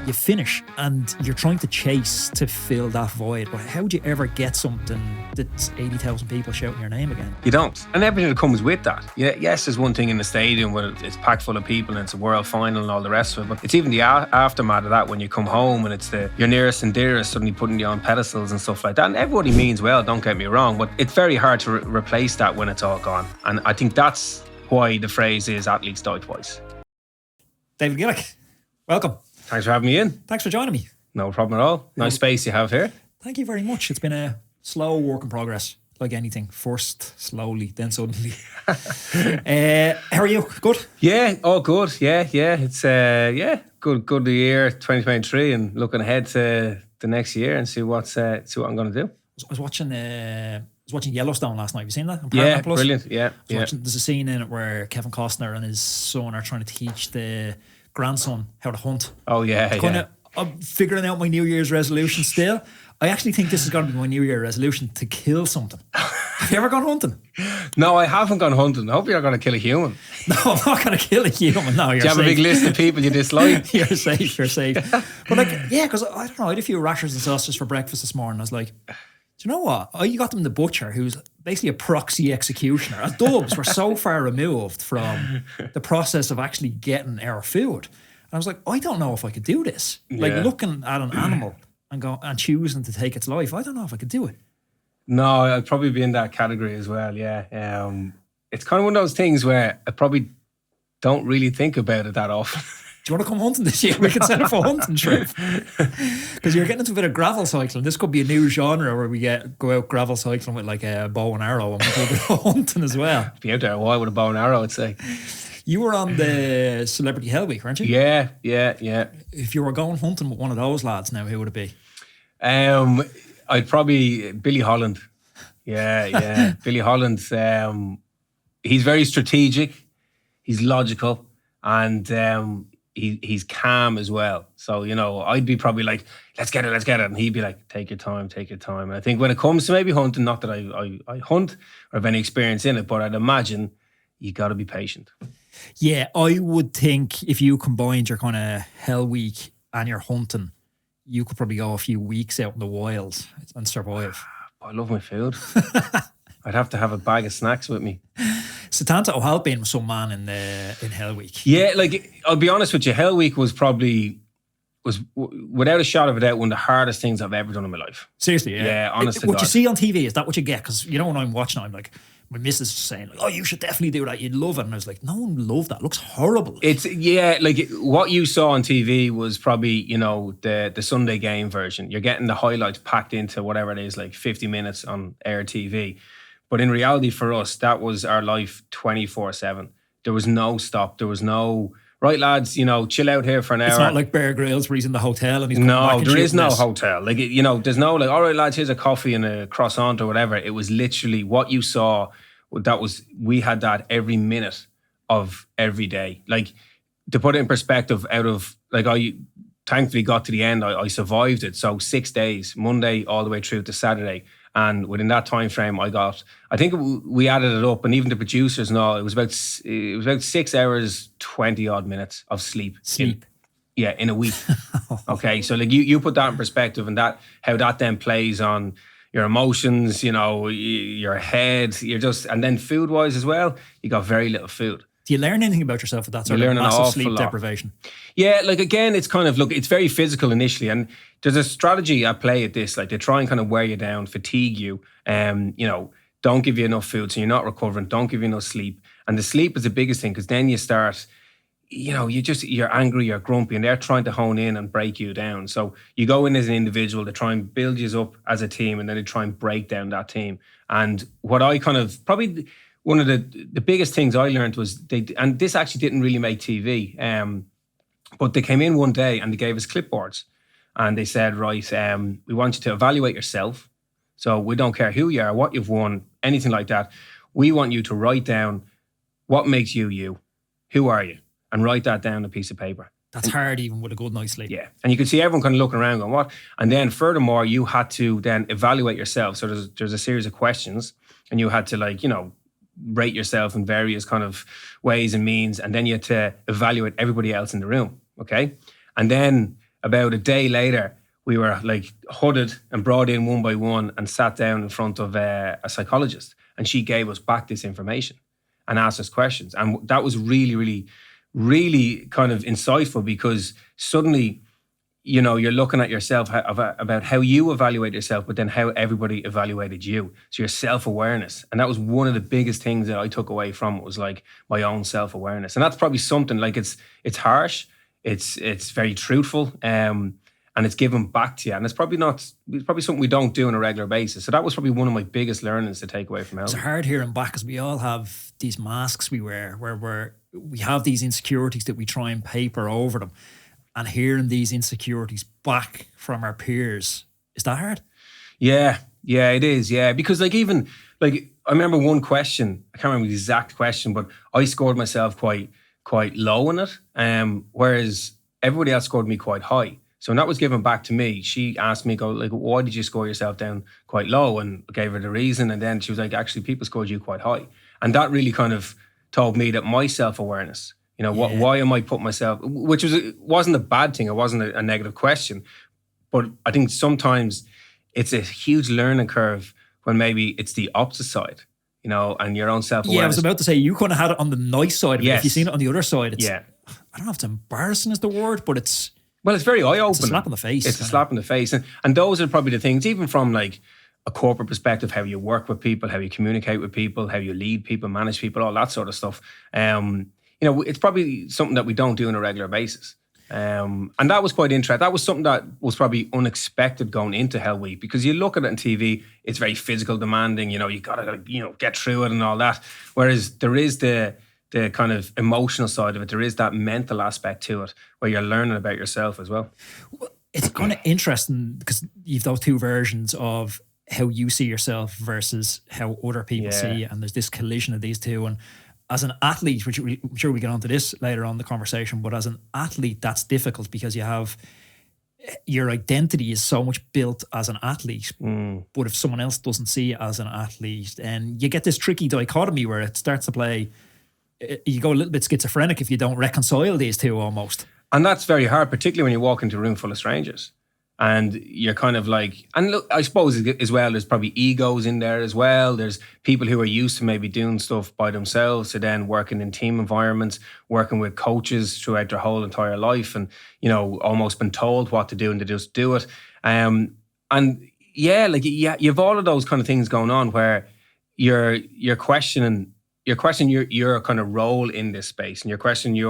you finish and you're trying to chase to fill that void. But how do you ever get something that's 80,000 people shouting your name again? You don't. And everything that comes with that. Yeah, yes, there's one thing in the stadium where it's packed full of people and it's a world final and all the rest of it. But it's even the aftermath of that when you come home and it's your nearest and dearest suddenly putting you on pedestals and stuff like that. And everybody means well, don't get me wrong. But it's very hard to replace that when it's all gone. And I think that's why the phrase is athletes die twice. David Gillick, welcome. Thanks for having me in. Thanks for joining me. No problem at all. Nice space you have here. Thank you very much. It's been a slow work in progress, like anything. First slowly, then suddenly. How are you? Good? Yeah, all good. Yeah. It's good year 2023 and looking ahead to the next year and see what I'm going to do. I was watching Yellowstone last night. Have you seen that? Yeah, brilliant. Yeah. There's a scene in it where Kevin Costner and his son are trying to teach the grandson how to hunt. Oh, yeah. I'm figuring out my New Year's resolution still. I actually think this is going to be my New Year resolution, to kill something. Have you ever gone hunting? No, I haven't gone hunting. I hope you're going to kill a human. No, I'm not going to kill a human. No, you're safe. Do you have a big list of people you dislike? You're safe. But because I don't know, I had a few rashers and sausages for breakfast this morning. I was like, do you know what? You got them the butcher, who's basically a proxy executioner. As Dubs, we're so far removed from the process of actually getting our food. And I was like, I don't know if I could do this. Like looking at an animal and choosing to take its life. I don't know if I could do it. No, I'd probably be in that category as well. Yeah. It's kind of one of those things where I probably don't really think about it that often. Do you want to come hunting this year? We can set up a hunting trip. Because you're getting into a bit of gravel cycling. This could be a new genre where we go out gravel cycling with like a bow and arrow and we do a bit of hunting as well. Be out there a while with a bow and arrow, I'd say. You were on the Celebrity Hell Week, weren't you? Yeah. If you were going hunting with one of those lads now, who would it be? I'd probably Billy Holland. Yeah. Billy Holland. He's very strategic. He's logical. And he's calm as well. So, I'd be probably like, let's get it. And he'd be like, take your time. And I think when it comes to maybe hunting, not that I hunt or have any experience in it, but I'd imagine you got to be patient. Yeah, I would think if you combined your kind of Hell Week and your hunting, you could probably go a few weeks out in the wilds and survive. I love my food. I'd have to have a bag of snacks with me. Satanta O'Halpin was some man in Hell Week. Yeah, I'll be honest with you, Hell Week was without a shot of a doubt one of the hardest things I've ever done in my life. Seriously, yeah. Yeah, honestly. What you see on TV, is that what you get? Because when I'm watching it, I'm like, my missus is saying, like, oh, you should definitely do that. You'd love it. And I was like, no one loved that. It looks horrible. What you saw on TV was probably, the Sunday game version. You're getting the highlights packed into whatever it is, like 50 minutes on air TV. But in reality for us, that was our life 24/7. There was no stop. There was no, right lads, chill out here for an hour. It's not like Bear Grylls where he's in the hotel and he's coming back and there is no this. hotel. There's no all right lads, here's a coffee and a croissant or whatever. It was literally what you saw. We had that every minute of every day. Like, to put it in perspective, I thankfully got to the end. I survived it. So 6 days, Monday all the way through to Saturday. And within that time frame, I think we added it up, and even the producers know it was about 6 hours, 20 odd minutes of sleep. In a week. Okay. So you put that in perspective, and how that then plays on your emotions, your head, and then food wise as well, you got very little food. Do you learn anything about yourself with that sort of massive sleep deprivation? Yeah, again, it's kind of, it's very physical initially, and there's a strategy at play at this. Like, they try and kind of wear you down, fatigue you, don't give you enough food, so you're not recovering, don't give you enough sleep. And the sleep is the biggest thing, because then you start, you're angry, you're grumpy, and they're trying to hone in and break you down. So you go in as an individual, they try and build you up as a team, and then they try and break down that team. And what I kind of, probably one of the biggest things I learned was, and this actually didn't really make TV, but they came in one day and they gave us clipboards. And they said, right, we want you to evaluate yourself. So we don't care who you are, what you've won, anything like that. We want you to write down what makes you you. Who are you? And write that down on a piece of paper. That's hard even with a good night's sleep. Yeah. And you can see everyone kind of looking around going, what? And then furthermore, you had to then evaluate yourself. So there's a series of questions, and you had to rate yourself in various kind of ways and means. And then you had to evaluate everybody else in the room. Okay. And then about a day later, we were like hooded and brought in one by one and sat down in front of a psychologist. And she gave us back this information and asked us questions. And that was really, really, really kind of insightful, because suddenly, you know, you're looking at yourself about how you evaluate yourself, but then how everybody evaluated you. So your self-awareness. And that was one of the biggest things that I took away from it, was like my own self-awareness. And that's probably something like, it's harsh, it's very truthful, and it's given back to you. And it's probably something we don't do on a regular basis. So that was probably one of my biggest learnings to take away from Hell. It's hard hearing back, because we all have these masks we wear where we have these insecurities that we try and paper over them. And hearing these insecurities back from our peers, is that hard? Yeah, it is. Yeah, because like even like I remember one question. I can't remember the exact question, but I scored myself quite low in it, whereas everybody else scored me quite high. So when that was given back to me, she asked me, why did you score yourself down quite low? And I gave her the reason. And then she was like, actually, people scored you quite high. And that really kind of told me that my self-awareness, you know, why am I putting myself, which wasn't a bad thing. It wasn't a negative question. But I think sometimes it's a huge learning curve when maybe it's the opposite side, you know, and your own self-awareness. Yeah, I was about to say, you kind of had it on the nice side of it. Yes. If you've seen it on the other side, it's, yeah. I don't know if it's embarrassing is the word, but it's... Well, it's very eye-opening. It's a slap in the face. It's a slap in the face. And those are probably the things, even from like a corporate perspective, how you work with people, how you communicate with people, how you lead people, manage people, all that sort of stuff. You know, it's probably something that we don't do on a regular basis. And that was quite interesting. That was something that was probably unexpected going into Hell Week, because you look at it on TV, it's very physical, demanding, you know, you gotta, you know, get through it and all that. Whereas there is the kind of emotional side of it. There is that mental aspect to it where you're learning about yourself as well. It's kind of interesting, because you've those two versions of how you see yourself versus how other people see you. And there's this collision of these two. And as an athlete, which I'm sure we get onto this later on in the conversation, but as an athlete, that's difficult, because you have your identity is so much built as an athlete. But if someone else doesn't see you as an athlete, and you get this tricky dichotomy where it starts to play, you go a little bit schizophrenic if you don't reconcile these two almost. And that's very hard, particularly when you walk into a room full of strangers. And you're kind of like, and look, I suppose as well, there's probably egos in there as well. There's people who are used to maybe doing stuff by themselves, to then working in team environments, working with coaches throughout their whole entire life, and, you know, almost been told what to do and to just do it. And yeah, like, yeah, you have all of those kind of things going on where you're questioning your kind of role in this space, and you're questioning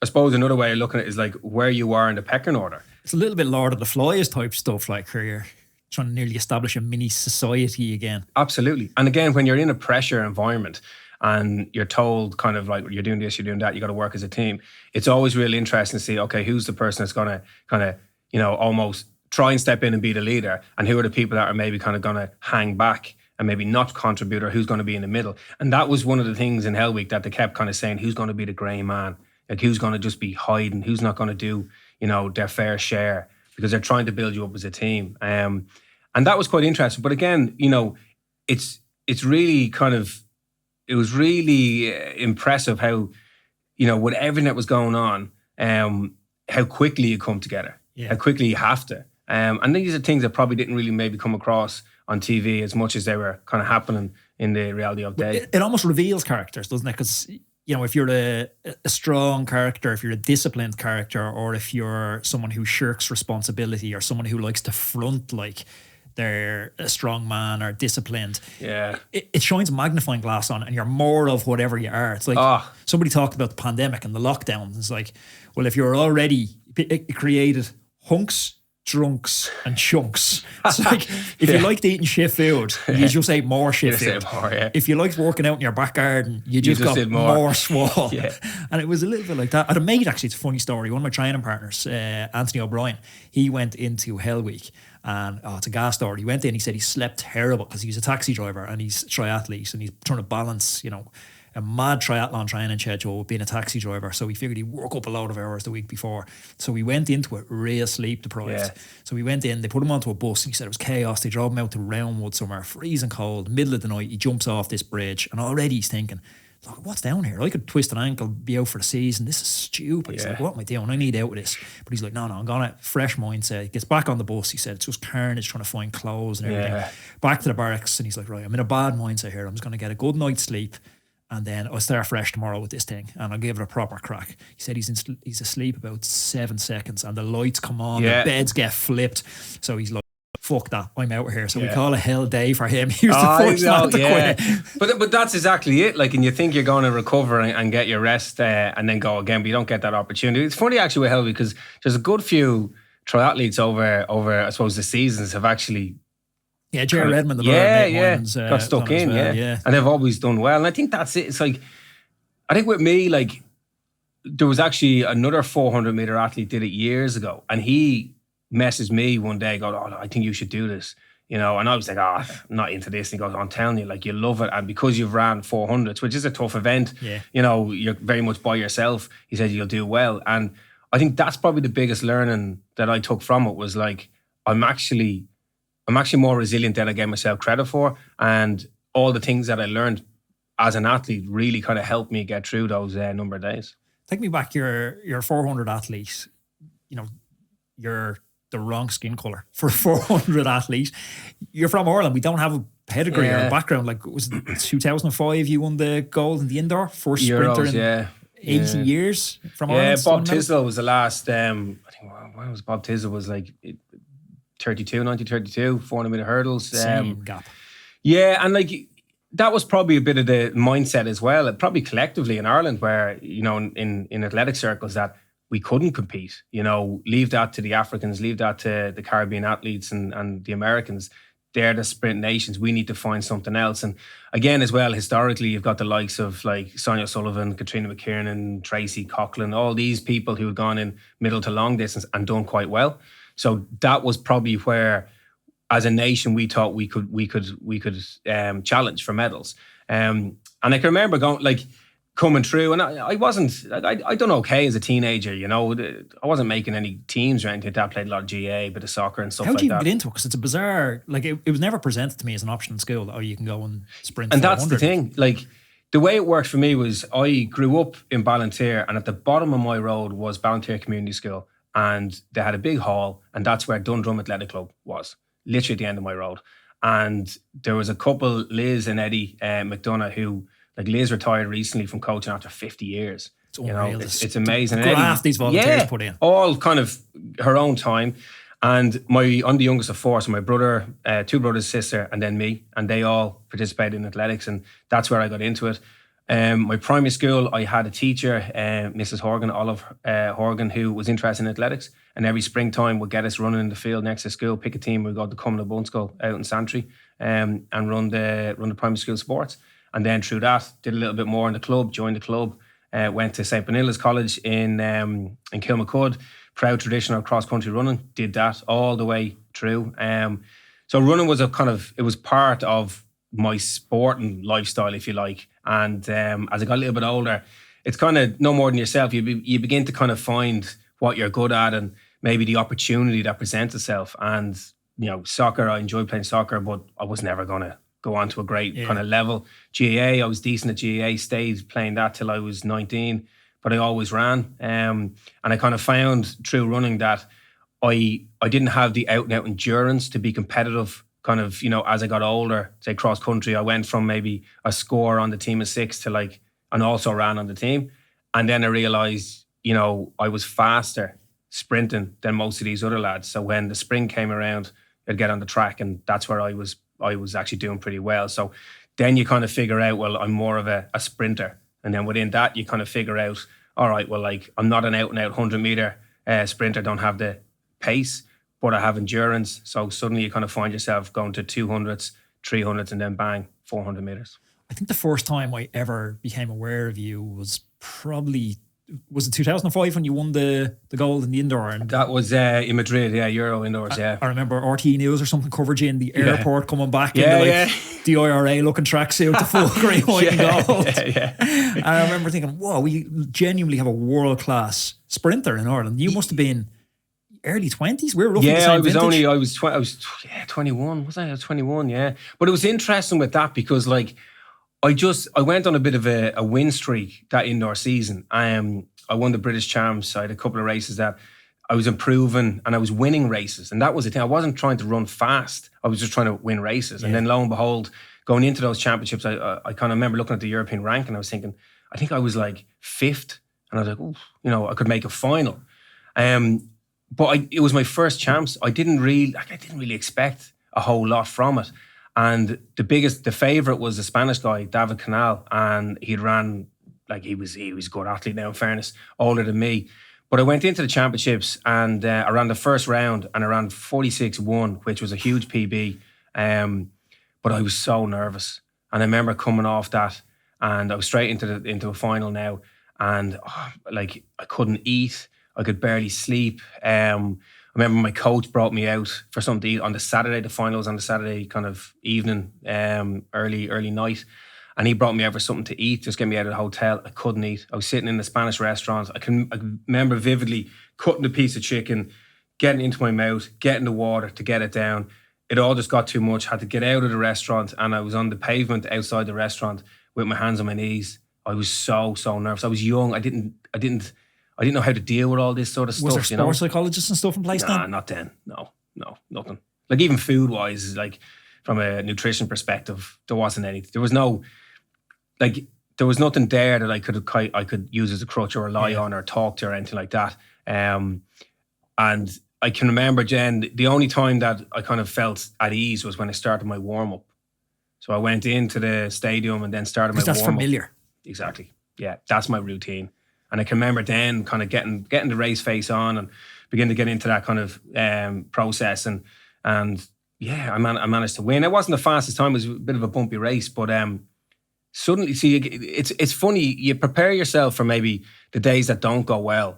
I suppose another way of looking at it is like where you are in the pecking order. It's a little bit Lord of the Flies type stuff, like where you're trying to nearly establish a mini society again. Absolutely. And again, when you're in a pressure environment and you're told kind of like, you're doing this, you're doing that, you got to work as a team, it's always really interesting to see, okay, who's the person that's going to kind of, you know, almost try and step in and be the leader, and who are the people that are maybe kind of going to hang back and maybe not contribute, or who's going to be in the middle. And that was one of the things in Hell Week that they kept kind of saying, who's going to be the grey man? Like, who's going to just be hiding? Who's not going to do, you know, their fair share? Because they're trying to build you up as a team. And that was quite interesting. But again, you know, it's really kind of, it was really impressive how, you know, with everything that was going on, how quickly you come together, how quickly you have to. And these are things that probably didn't really maybe come across on TV as much as they were kind of happening in the reality of day. It almost reveals characters, doesn't it? Because, you know, if you're a strong character, if you're a disciplined character, or if you're someone who shirks responsibility, or someone who likes to front like they're a strong man or disciplined, it shines a magnifying glass on, and you're more of whatever you are. It's like somebody talked about the pandemic and the lockdown. It's like, well, if you're already created hunks, drunks and chunks. It's like, if you liked eating shit food, you just ate more shit food. If you liked working out in your back garden, you just got more swole. And it was a little bit like that. I had a mate, actually, it's a funny story. One of my training partners, Anthony O'Brien, he went into Hell Week, and it's a gas story. He went in, he said he slept terrible because he's a taxi driver and he's a triathlete, and he's trying to balance, you know, a mad triathlon training schedule with being a taxi driver. So he figured he'd work up a load of hours the week before. So we went into it real sleep deprived. So we went in, they put him onto a bus, and he said it was chaos. They drove him out to Roundwood somewhere, freezing cold, middle of the night. He jumps off this bridge, and already he's thinking, look, what's down here? I could twist an ankle, be out for the season. This is stupid. He's like, what am I doing? I need out of this. But he's like, no, I'm gonna fresh mindset. He gets back on the bus. He said it's just carnage trying to find clothes and everything. Yeah. Back to the barracks, and he's like, right, I'm in a bad mindset here. I'm just gonna get a good night's sleep, and then I'll start fresh tomorrow with this thing, and I'll give it a proper crack. He said he's asleep about 7 seconds, and the lights come on, the beds get flipped. So he's like, fuck that, I'm out of here. So we call a hell day for him. He was the first man to quit. But that's exactly it. Like, and you think you're going to recover and get your rest and then go again, but you don't get that opportunity. It's funny actually with Helvey, because there's a good few triathletes over I suppose the seasons have actually Jerry Redmond, got stuck in, and they've always done well. And I think that's it. It's like, I think with me, like, there was actually another 400 meter athlete did it years ago, and he messaged me one day, go, oh, I think you should do this, you know. And I was like, I'm not into this. And he goes, I'm telling you, like, you love it, and because you've ran 400s, which is a tough event, you know, you're very much by yourself. He said you'll do well, and I think that's probably the biggest learning that I took from it was like, I'm actually more resilient than I gave myself credit for, and all the things that I learned as an athlete really kind of helped me get through those number of days. Take me back, you're 400 athlete, you know, you're the wrong skin colour for a 400 athlete. You're from Ireland. We don't have a pedigree or a background. Like, was it 2005 you won the gold in the indoor? First sprinter in 80 years from Ireland. Yeah, Bob Tisdale was the last, I think, when was Bob Tisdale? Was like 1932, 400 metre hurdles. Same gap. Yeah, and like, that was probably a bit of the mindset as well, probably collectively in Ireland, where, you know, in athletic circles, that we couldn't compete, you know, leave that to the Africans, leave that to the Caribbean athletes and the Americans. They're the sprint nations. We need to find something else. And again, as well, historically, you've got the likes of like Sonia Sullivan, Katrina McKiernan, Tracy Coughlin, all these people who have gone in middle to long distance and done quite well. So that was probably where, as a nation, we thought we could challenge for medals. And I can remember coming through, and I done okay as a teenager, you know. I wasn't making any teams or anything like that. I played a lot of GA, bit of soccer and stuff like that. How do you even get into it? Because it's a bizarre, like, it was never presented to me as an option in school that, you can go and sprint. And that's the thing. Like, the way it worked for me was I grew up in Ballantyre, and at the bottom of my road was Ballantyre Community School, and they had a big hall, and that's where Dundrum Athletic Club was, literally at the end of my road. And there was a couple, Liz and Eddie McDonough, who, like, Liz retired recently from coaching after 50 years. It's unreal. You know, it's amazing. The graft these volunteers put in. All kind of her own time. And I'm the youngest of four, so my brother, two brothers, sister, and then me, and they all participated in athletics, and that's where I got into it. My primary school, I had a teacher, Mrs. Horgan, Olive Horgan, who was interested in athletics, and every springtime would get us running in the field next to school, pick a team, we'd go to Cumnall Bun School out in Santry, and run the primary school sports. And then through that, did a little bit more in the club, joined the club, went to St. Benilla's College in Kilmacud, proud traditional cross-country running, did that all the way through. So running was it was part of my sporting lifestyle, if you like. And as I got a little bit older, it's kind of no more than yourself. You begin to kind of find what you're good at and maybe the opportunity that presents itself. And, you know, soccer, I enjoyed playing soccer, but I was never going to go on to a great kind of level. GAA, I was decent at GAA, stayed playing that till I was 19, but I always ran. And I kind of found through running that I didn't have the out-and-out endurance to be competitive. Kind of, you know, as I got older, say cross country, I went from maybe a scorer on the team of 6 to and also ran on the team. And then I realized, you know, I was faster sprinting than most of these other lads. So when the spring came around, I'd get on the track, and that's where I was actually doing pretty well. So then you kind of figure out, well, I'm more of a sprinter. And then within that, you kind of figure out, all right, well, like, I'm not an out and out 100 meter sprinter, don't have the pace, but I have endurance. So suddenly you kind of find yourself going to 200s, 300s, and then bang, 400 meters. I think the first time I ever became aware of you was was it 2005 when you won the gold in the indoor? And that was in Madrid, Euro indoors, I remember RT News or something covered you in the airport coming back into the IRA looking tracksuit, the full green, white and gold. And I remember thinking, whoa, we genuinely have a world-class sprinter in Ireland. You must have been early 20s. We were roughly the same vintage. I was 21. Was I? I was 21, yeah. But it was interesting with that because, like, I went on a bit of a win streak that indoor season. I won the British Champs. I had a couple of races that I was improving and I was winning races. And that was the thing. I wasn't trying to run fast. I was just trying to win races. And then lo and behold, going into those championships, I kind of remember looking at the European rank and I was thinking, I think I was like 5th. And I was like, ooh, I could make a final. But it was my first champs. I didn't really expect a whole lot from it. And the favourite was the Spanish guy, David Canal, and he'd ran like he was a good athlete now, in fairness, older than me. But I went into the championships and I ran the first round and I ran 46.1, which was a huge PB. But I was so nervous. And I remember coming off that and I was straight into a final now. And I couldn't eat. I could barely sleep. I remember my coach brought me out for something to eat on the Saturday. The final was on the Saturday kind of evening, early night. And he brought me out for something to eat, just get me out of the hotel. I couldn't eat. I was sitting in the Spanish restaurant. I remember vividly cutting a piece of chicken, getting into my mouth, getting the water to get it down. It all just got too much. Had to get out of the restaurant and I was on the pavement outside the restaurant with my hands on my knees. I was so nervous. I was young. I didn't know how to deal with all this sort of stuff. Was there sports psychologists and stuff in place then? Nah, not then. No, nothing. Like even food wise, like from a nutrition perspective, there wasn't anything. There was nothing there that I could use as a crutch or rely on or talk to or anything like that. And I can remember, Jen, the only time that I kind of felt at ease was when I started my warm up. So I went into the stadium and then started my warm up. That's familiar. Exactly. Yeah, that's my routine. And I can remember then kind of getting the race face on and begin to get into that kind of process. And yeah, I managed to win. It wasn't the fastest time. It was a bit of a bumpy race. But suddenly, see, it's funny. You prepare yourself for maybe the days that don't go well.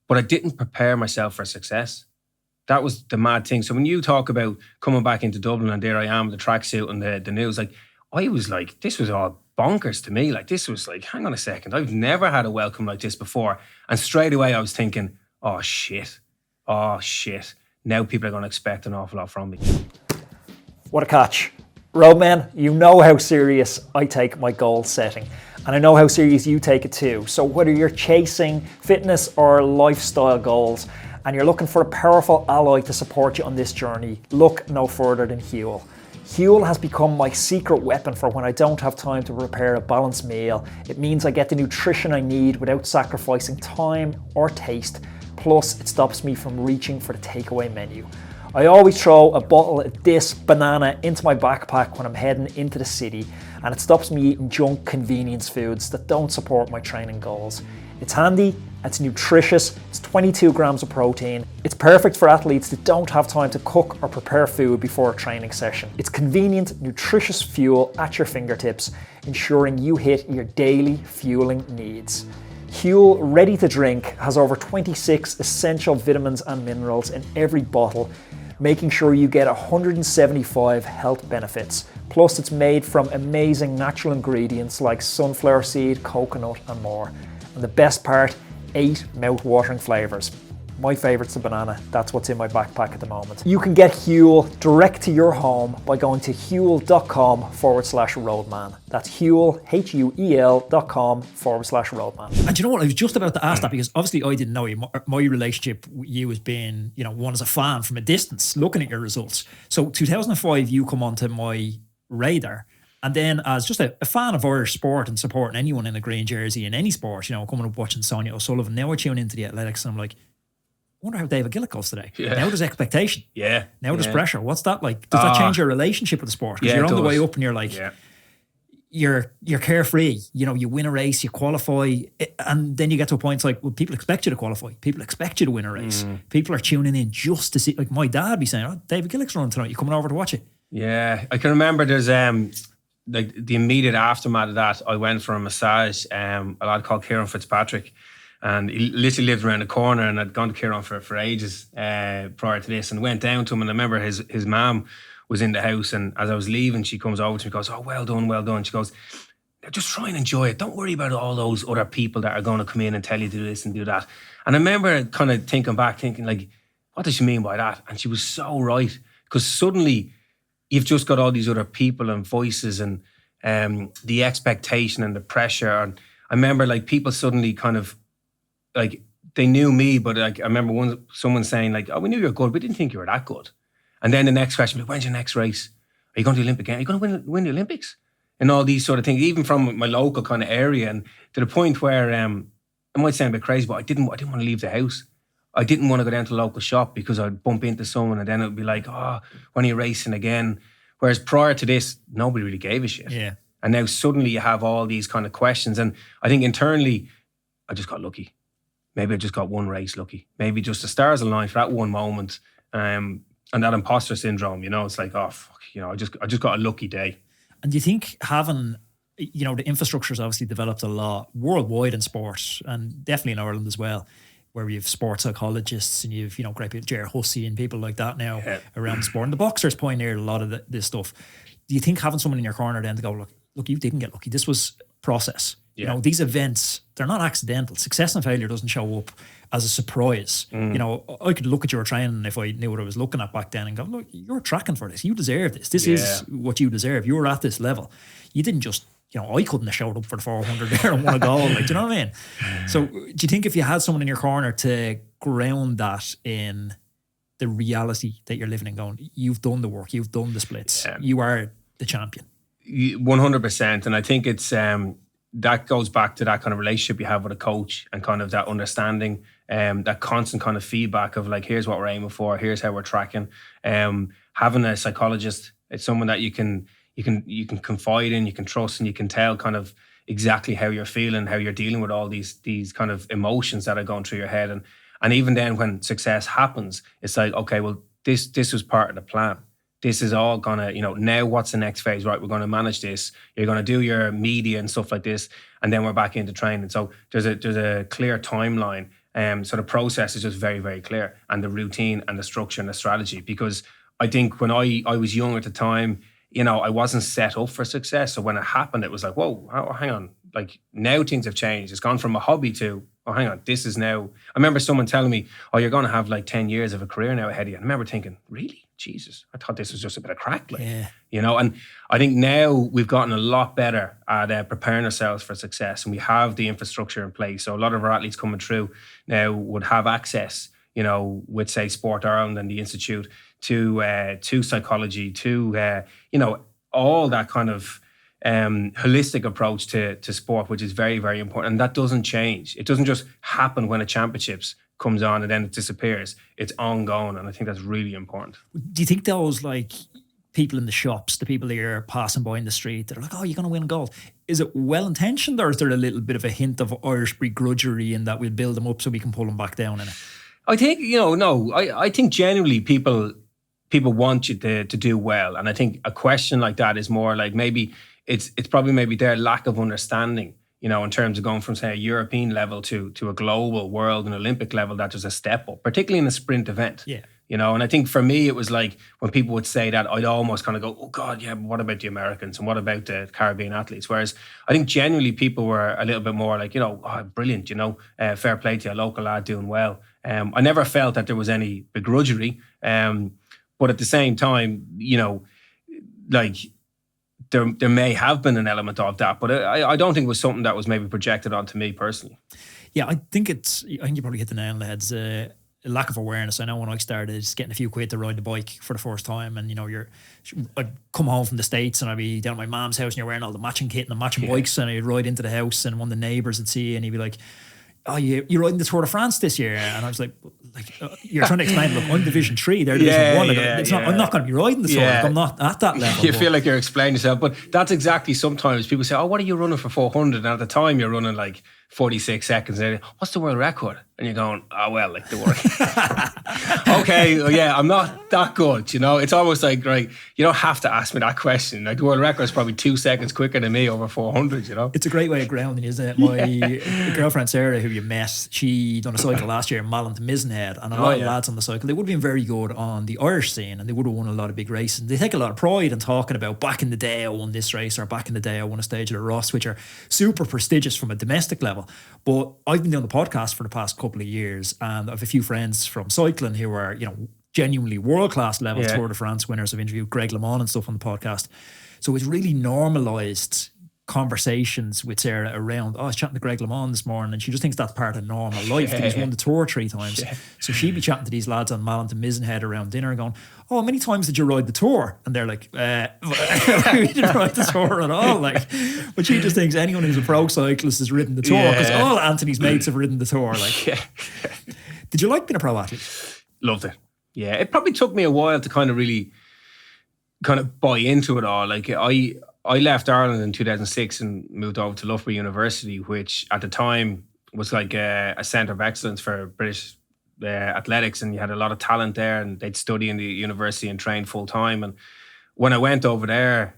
But I didn't prepare myself for success. That was the mad thing. So when you talk about coming back into Dublin and there I am, the tracksuit and the news, like I was like, this was all bonkers to me. Like this was like, hang on a second, I've never had a welcome like this before. And straight away I was thinking, oh shit. Now people are going to expect an awful lot from me. What a catch. Roadman, you know how serious I take my goal setting. And I know how serious you take it too. So whether you're chasing fitness or lifestyle goals, and you're looking for a powerful ally to support you on this journey, look no further than Huel. Huel has become my secret weapon for when I don't have time to prepare a balanced meal. It means I get the nutrition I need without sacrificing time or taste. Plus, it stops me from reaching for the takeaway menu. I always throw a bottle of this banana into my backpack when I'm heading into the city, and it stops me eating junk convenience foods that don't support my training goals. It's handy, it's nutritious, it's 22 grams of protein. It's perfect for athletes that don't have time to cook or prepare food before a training session. It's convenient, nutritious fuel at your fingertips, ensuring you hit your daily fueling needs. Huel Ready to Drink has over 26 essential vitamins and minerals in every bottle, making sure you get 175 health benefits. Plus, it's made from amazing natural ingredients like sunflower seed, coconut, and more. And the best part, 8 mouth-watering flavours. My favourite's the banana. That's what's in my backpack at the moment. You can get Huel direct to your home by going to huel.com/roadman. That's Huel, HUEL.com/roadman. And you know what? I was just about to ask that because obviously I didn't know you. My relationship with you has been, one as a fan from a distance, looking at your results. So 2005, you come onto my radar. And then as just a fan of Irish sport and supporting anyone in a green jersey in any sport, coming up watching Sonia O'Sullivan, now I tune into the athletics and I'm like, I wonder how David Gillick goes today. Yeah. Now there's expectation. Yeah. Now there's pressure. What's that like? Does that change your relationship with the sport? Because you're on the way up and you're like, you're carefree. You win a race, you qualify, and then you get to a point it's like, well, people expect you to qualify. People expect you to win a race. People are tuning in just to see, like my dad be saying, oh, David Gillick's running tonight. You coming over to watch it? Yeah. I can remember there's like the immediate aftermath of that, I went for a massage, a lad called Kieran Fitzpatrick, and he literally lived around the corner, and I'd gone to Kieran for ages prior to this, and went down to him, and I remember his mum was in the house, and as I was leaving, she comes over to me and goes, oh, well done. She goes, just try and enjoy it. Don't worry about all those other people that are going to come in and tell you to do this and do that. And I remember kind of thinking like, what does she mean by that? And she was so right, because suddenly you've just got all these other people and voices and the expectation and the pressure. And I remember like people suddenly kind of like, they knew me, but like I remember someone saying like, "Oh, we knew you were good. We didn't think you were that good." And then the next question, like, "When's your next race? Are you going to the Olympic Games? Are you going to win the Olympics?" And all these sort of things, even from my local kind of area, and to the point where it might sound a bit crazy, but I didn't want to leave the house. I didn't want to go down to the local shop because I'd bump into someone, and then it would be like, "Oh, when are you racing again?" Whereas prior to this, nobody really gave a shit. Yeah. And now suddenly you have all these kind of questions, and I think internally, I just got lucky. Maybe I just got one race lucky. Maybe just the stars aligned for that one moment. And that imposter syndrome, it's like, oh, fuck, I just got a lucky day. And do you think having, the infrastructure has obviously developed a lot worldwide in sport, and definitely in Ireland as well, where we have sports psychologists and you've, great people, Ger Hussey and people like that now around sport. And the boxers pioneered a lot of this stuff. Do you think having someone in your corner then to go, look, you didn't get lucky. This was process. Yeah. These events, they're not accidental. Success and failure doesn't show up as a surprise. I could look at your training if I knew what I was looking at back then and go, look, you're tracking for this. You deserve this. This is what you deserve. You're at this level. You didn't just, I couldn't have showed up for the 400 there and won a goal. Like, do you know what I mean? So do you think if you had someone in your corner to ground that in the reality that you're living in, going, you've done the work, you've done the splits, you are the champion? 100%. And I think it's that goes back to that kind of relationship you have with a coach and kind of that understanding, that constant kind of feedback of like, here's what we're aiming for, here's how we're tracking. Having a psychologist, it's someone that you can confide in, you can trust, and you can tell kind of exactly how you're feeling, how you're dealing with all these kind of emotions that are going through your head. And even then when success happens, it's like, okay, well, this was part of the plan. This is all gonna, now what's the next phase? Right, we're gonna manage this. You're gonna do your media and stuff like this, and then we're back into training. So there's a clear timeline. So the process is just very, very clear, and the routine and the structure and the strategy. Because I think when I was young at the time, I wasn't set up for success. So when it happened, it was like, whoa, hang on. Like now things have changed. It's gone from a hobby to, oh, hang on, this is now. I remember someone telling me, oh, you're going to have like 10 years of a career now ahead of you. And I remember thinking, really? Jesus, I thought this was just a bit of crack. And I think now we've gotten a lot better at preparing ourselves for success, and we have the infrastructure in place. So a lot of our athletes coming through now would have access, with say Sport Ireland and the Institute to psychology, to, all that kind of holistic approach to sport, which is very, very important. And that doesn't change. It doesn't just happen when a championships comes on and then it disappears. It's ongoing, and I think that's really important. Do you think those like people in the shops, the people that you're passing by in the street, they're like, oh, you're going to win gold? Is it well-intentioned, or is there a little bit of a hint of Irish begrudgery in that we'll build them up so we can pull them back down in it? I think, no, I think genuinely people want you to do well. And I think a question like that is more like maybe it's probably maybe their lack of understanding, in terms of going from, say, a European level to a global world and Olympic level, that there's a step up, particularly in a sprint event. Yeah. And I think for me, it was like when people would say that, I'd almost kind of go, oh God, yeah, but what about the Americans and what about the Caribbean athletes? Whereas I think genuinely people were a little bit more like, oh, brilliant, fair play to you, a local lad doing well. I never felt that there was any begrudgery. But at the same time, like there may have been an element of that, but I don't think it was something that was maybe projected onto me personally. Yeah, I think you probably hit the nail on the head. A lack of awareness. I know when I started just getting a few quid to ride the bike for the first time, and I'd come home from the States and I'd be down at my mom's house and you're wearing all the matching kit and the matching bikes, and I'd ride into the house and one of the neighbours would see you and he'd be like, oh, you're riding the Tour de France this year? And I was like you're trying to explain, look, I'm Division 3, they're Division 1. I'm not going to be riding the Tour. Like, I'm not at that level. You feel like you're explaining yourself, but that's exactly sometimes people say, oh, what are you running for 400? And at the time you're running like 46 seconds. And what's the world record? And you're going, oh, well, like the world. Okay, well, yeah, I'm not that good, It's almost like, right, you don't have to ask me that question. Like the world record is probably 2 seconds quicker than me over 400, It's a great way of grounding, isn't it? My girlfriend Sarah, who you met, she done a cycle last year in Malin to Mizenhead, and a lot of lads on the cycle, they would have been very good on the Irish scene and they would have won a lot of big races. They take a lot of pride in talking about, back in the day I won this race, or back in the day I won a stage at the Ross, which are super prestigious from a domestic level. But I've been doing the podcast for the past couple of years, and I have a few friends from cycling who are, genuinely world-class level Tour de France winners. I've interviewed Greg LeMond and stuff on the podcast. So it's really normalised conversations with Sarah around, I was chatting to Greg LeMond this morning, and she just thinks that's part of normal life. He's won the Tour 3 times. So she'd be chatting to these lads on Malin to Mizenhead around dinner going, oh, how many times did you ride the Tour? And they're like, we didn't ride the Tour at all. Like, but she just thinks anyone who's a pro cyclist has ridden the Tour, because all Anthony's mates have ridden the Tour. Like, did you like being a pro athlete? Loved it. Yeah, it probably took me a while to kind of really kind of buy into it all. Like I left Ireland in 2006 and moved over to Loughborough University, which at the time was like a centre of excellence for British athletics, and you had a lot of talent there, and they'd study in the university and train full time. And when I went over there,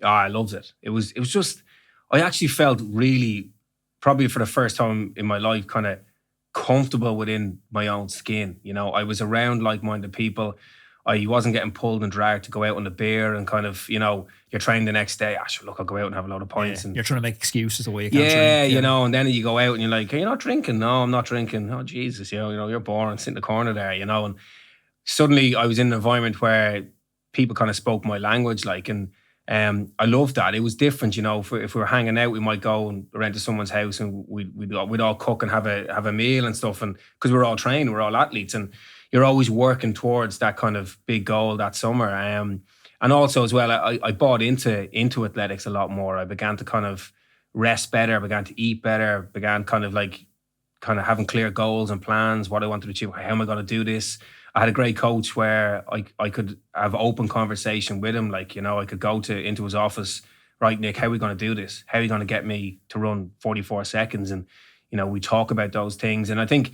I loved it. It was just, I actually felt really, probably for the first time in my life, kind of comfortable within my own skin. You know, I was around like-minded people. I wasn't getting pulled and dragged to go out on a beer and kind of, you know, you're training the next day. Sure, look, I'll go out and have a load of pints. Yeah, and you're trying to make excuses the way you can't drink. You know, and then you go out and you're like, hey, you're not drinking? No, I'm not drinking. Oh, Jesus, you know, you're boring, sit in the corner there, you know. And suddenly I was in an environment where people kind of spoke my language, like, and I loved that. It was different, you know. If we were hanging out, we might go and rent to someone's house and we'd all cook and have a meal and stuff. And because we're all trained, we're all athletes, and you're always working towards that kind of big goal that summer. And also as well, I bought into athletics a lot more. I began to kind of rest better, began to eat better, began kind of having clear goals and plans, what I wanted to achieve, how am I going to do this? I had a great coach where I could have open conversation with him. Like, you know, I could go into his office, right, Nick, how are we going to do this? How are you going to get me to run 44 seconds? And, you know, we talk about those things. And I think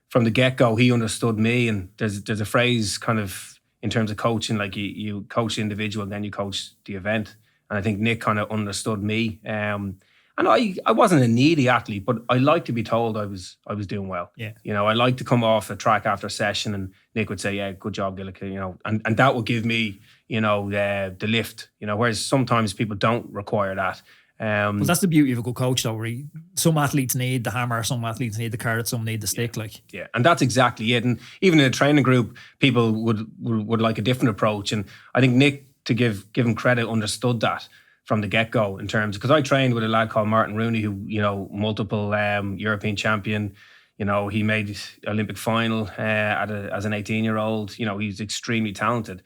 from the get-go, he understood me. And there's a phrase kind of in terms of coaching, like you coach the individual, then you coach the event. And I think Nick kind of understood me. And I wasn't a needy athlete, but I liked to be told I was doing well. Yeah. You know, I liked to come off the track after a session and Nick would say, yeah, good job, Gillick, you know, and that would give me, you know, the lift, you know, whereas sometimes people don't require that. Well, that's the beauty of a good coach, though. Where some athletes need the hammer, some athletes need the carrot, some need the stick. Yeah, and that's exactly it. And even in a training group, people would like a different approach. And I think Nick, to give him credit, understood that from the get-go in terms, because I trained with a lad called Martin Rooney, who, you know, multiple European champion. You know, he made Olympic final as an 18-year-old. You know, he's extremely talented.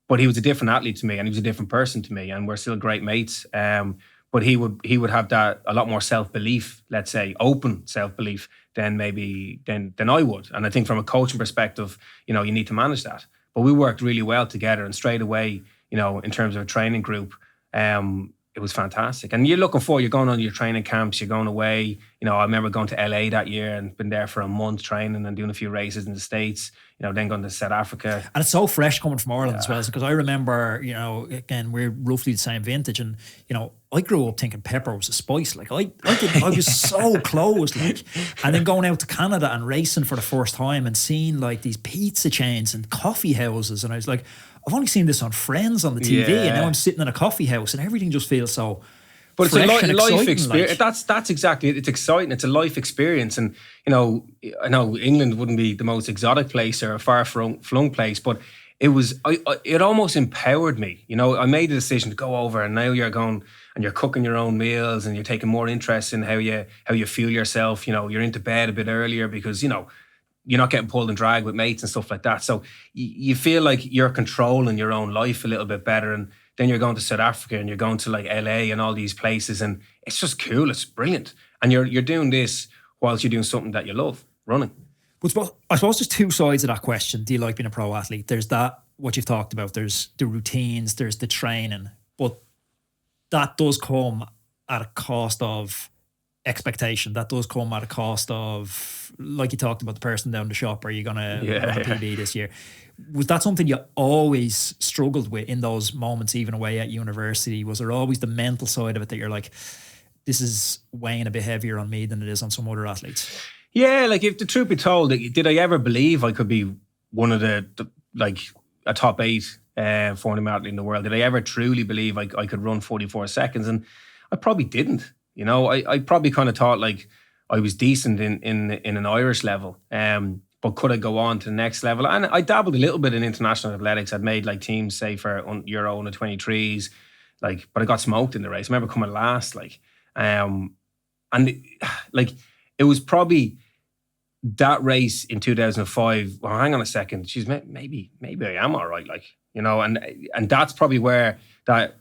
But he was a different athlete to me, and he was a different person to me, and we're still great mates. But he would have that a lot more self-belief, let's say, open self-belief than I would. And I think from a coaching perspective, you know, you need to manage that. But we worked really well together, and straight away, you know, in terms of a training group, it was fantastic. And you're going on your training camps, you're going away. You know, I remember going to LA that year and been there for a month training and doing a few races in the States, you know, then going to South Africa. And it's so fresh coming from Ireland as well, because I remember, you know, again, we're roughly the same vintage, and, you know, I grew up thinking pepper was a spice. Like I was so close, like, and then going out to Canada and racing for the first time and seeing like these pizza chains and coffee houses, and I was like, I've only seen this on Friends on the TV, and now I'm sitting in a coffee house, and everything just feels so. But it's a life Like. experience. That's exactly it. It's exciting. It's a life experience, and you know, I know England wouldn't be the most exotic place or a far-flung place, but it was. It almost empowered me. You know, I made the decision to go over, and now you're going and you're cooking your own meals, and you're taking more interest in how you feel yourself. You know, you're into bed a bit earlier because, you know, you're not getting pulled and dragged with mates and stuff like that. So you feel like you're controlling your own life a little bit better. And then you're going to South Africa and you're going to like LA and all these places, and it's just cool. It's brilliant. And you're doing this whilst you're doing something that you love, running. But I suppose there's two sides of that question. Do you like being a pro athlete? There's that, what you've talked about. There's the routines, there's the training. But that does come at a cost of expectation. That does come at a cost of, like you talked about, the person down the shop, are you going to run a PB this year? Was that something you always struggled with in those moments, even away at university? Was there always the mental side of it that you're like, this is weighing a bit heavier on me than it is on some other athletes? Yeah, like, if the truth be told, did I ever believe I could be one of the like a top 8 400 athlete in the world? Did I ever truly believe I could run 44 seconds? And I probably didn't. You know, I probably kind of thought like I was decent in an Irish level. but could I go on to the next level? And I dabbled a little bit in international athletics. I'd made like teams, say for Euro under 23s, like, but I got smoked in the race. I remember coming last, like, and like it was probably that race in 2005. Well, hang on a second. She's maybe I am all right, like, you know, and that's probably where that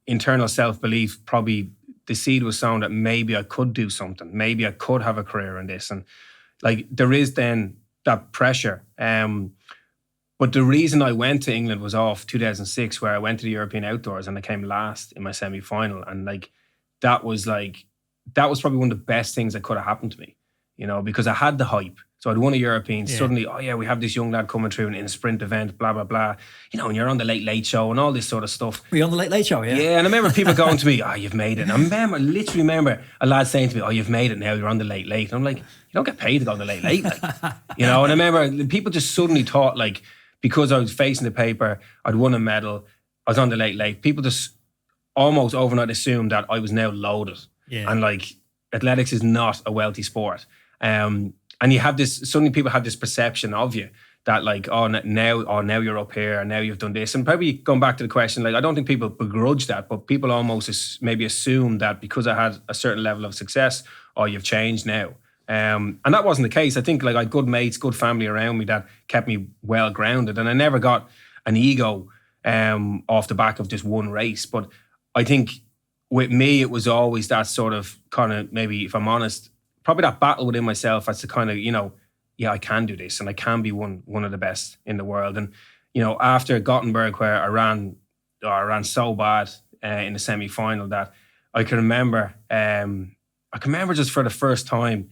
internal self-belief, probably the seed was sown that maybe I could do something. Maybe I could have a career in this. And like, there is then that pressure. But the reason I went to England was off 2006, where I went to the European Outdoors and I came last in my semi-final. And like, that was probably one of the best things that could have happened to me, you know, because I had the hype. So I'd won a European. Yeah. Suddenly, oh yeah, we have this young lad coming through in a sprint event, blah, blah, blah. You know, and you're on the Late Late Show and all this sort of stuff. Were you on the Late Late Show, yeah? Yeah, and I remember people going to me, oh, you've made it. And I literally remember a lad saying to me, oh, you've made it now, you're on the Late Late. And I'm like, you don't get paid to go on the Late Late. Like, you know, and I remember people just suddenly thought, like, because I was facing the paper, I'd won a medal, I was on the Late Late. People just almost overnight assumed that I was now loaded. Yeah. And like, athletics is not a wealthy sport. And you have this, suddenly people have this perception of you that like, now you're up here and now you've done this. And probably going back to the question, like, I don't think people begrudge that, but people almost maybe assume that because I had a certain level of success, oh, you've changed now. And that wasn't the case. I think like I had good mates, good family around me that kept me well grounded. And I never got an ego off the back of just one race. But I think with me, it was always that sort of kind of, maybe if I'm honest, probably that battle within myself as to kind of, you know, yeah, I can do this and I can be one of the best in the world. And, you know, after Gothenburg, where I ran so bad in the semi-final that I can remember just for the first time,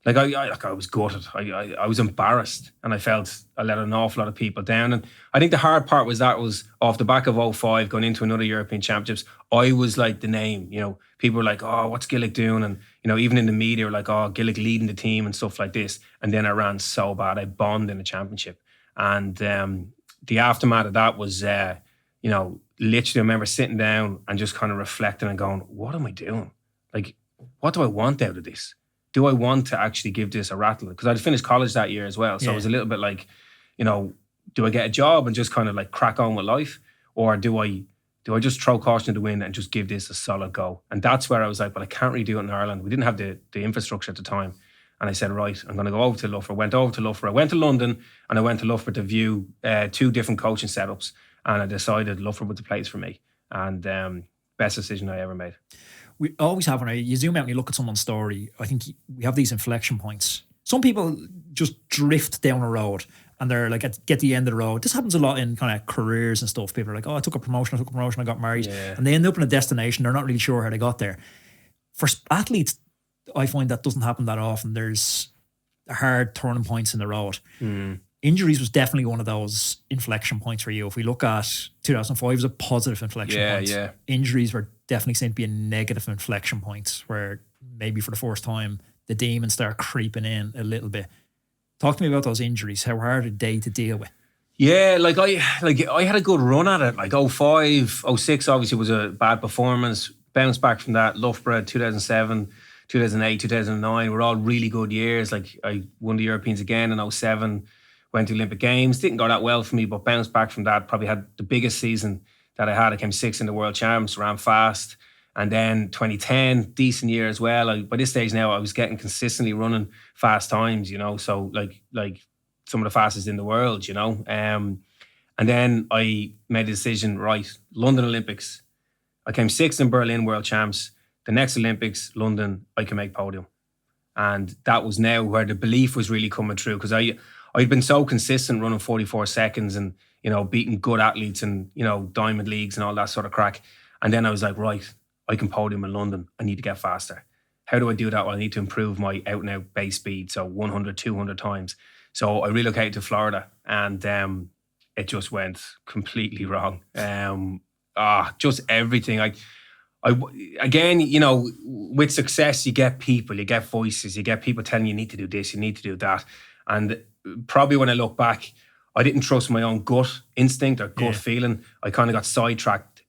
like I was gutted. I was embarrassed, and I felt I let an awful lot of people down. And I think the hard part was off the back of 2005, going into another European Championships, I was like the name. You know, people were like, oh, what's Gillick doing? And, you know, even in the media were like, oh, Gillick leading the team and stuff like this. And then I ran so bad, I bombed in the championship. And the aftermath of that was, you know, literally I remember sitting down and just kind of reflecting and going, what am I doing? Like, what do I want out of this? Do I want to actually give this a rattle? Because I'd finished college that year as well. So I was a little bit like, you know, do I get a job and just kind of like crack on with life? Or do I just throw caution to the wind and just give this a solid go? And that's where I was like, but I can't really do it in Ireland. We didn't have the infrastructure at the time. And I said, right, I'm going to go over to Loughborough. Went over to Loughborough. I went to London and I went to Loughborough to view 2 different coaching setups. And I decided Loughborough was the place for me. And best decision I ever made. We always have, when you zoom out and you look at someone's story, I think we have these inflection points. Some people just drift down a road and they're like, get the end of the road. This happens a lot in kind of careers and stuff. People are like, oh, I took a promotion, I got married. Yeah. And they end up in a destination. They're not really sure how they got there. For athletes, I find that doesn't happen that often. There's hard turning points in the road. Injuries was definitely one of those inflection points for you. If we look at 2005, it was a positive inflection point. Yeah. Injuries were definitely seen to be a negative inflection point, where maybe for the first time the demons start creeping in a little bit. Talk to me about those injuries. How hard are they to deal with? Yeah, I had a good run at it. Like 2005, 2006 obviously was a bad performance. Bounced back from that. Loughborough 2007, 2008, 2009 were all really good years. Like I won the Europeans again in 2007. Went to Olympic Games. Didn't go that well for me, but bounced back from that. Probably had the biggest season that I had. I came 6th in the World Champs, ran fast. And then 2010, decent year as well. By this stage now, I was getting consistently running fast times, you know. So like some of the fastest in the world, you know. And then I made a decision, right, London Olympics. I came 6th in Berlin World Champs. The next Olympics, London, I can make podium. And that was now where the belief was really coming through, because I'd been so consistent running 44 seconds and, you know, beating good athletes and, you know, diamond leagues and all that sort of crack. And then I was like, right, I can podium in London. I need to get faster. How do I do that? Well, I need to improve my out and out base speed. So 100, 200 times. So I relocated to Florida and it just went completely wrong. Just everything. I again, you know, with success, you get people, you get voices, you get people telling you need to do this, you need to do that. And probably when I look back, I didn't trust my own gut instinct or gut feeling. I kind of got sidetracked.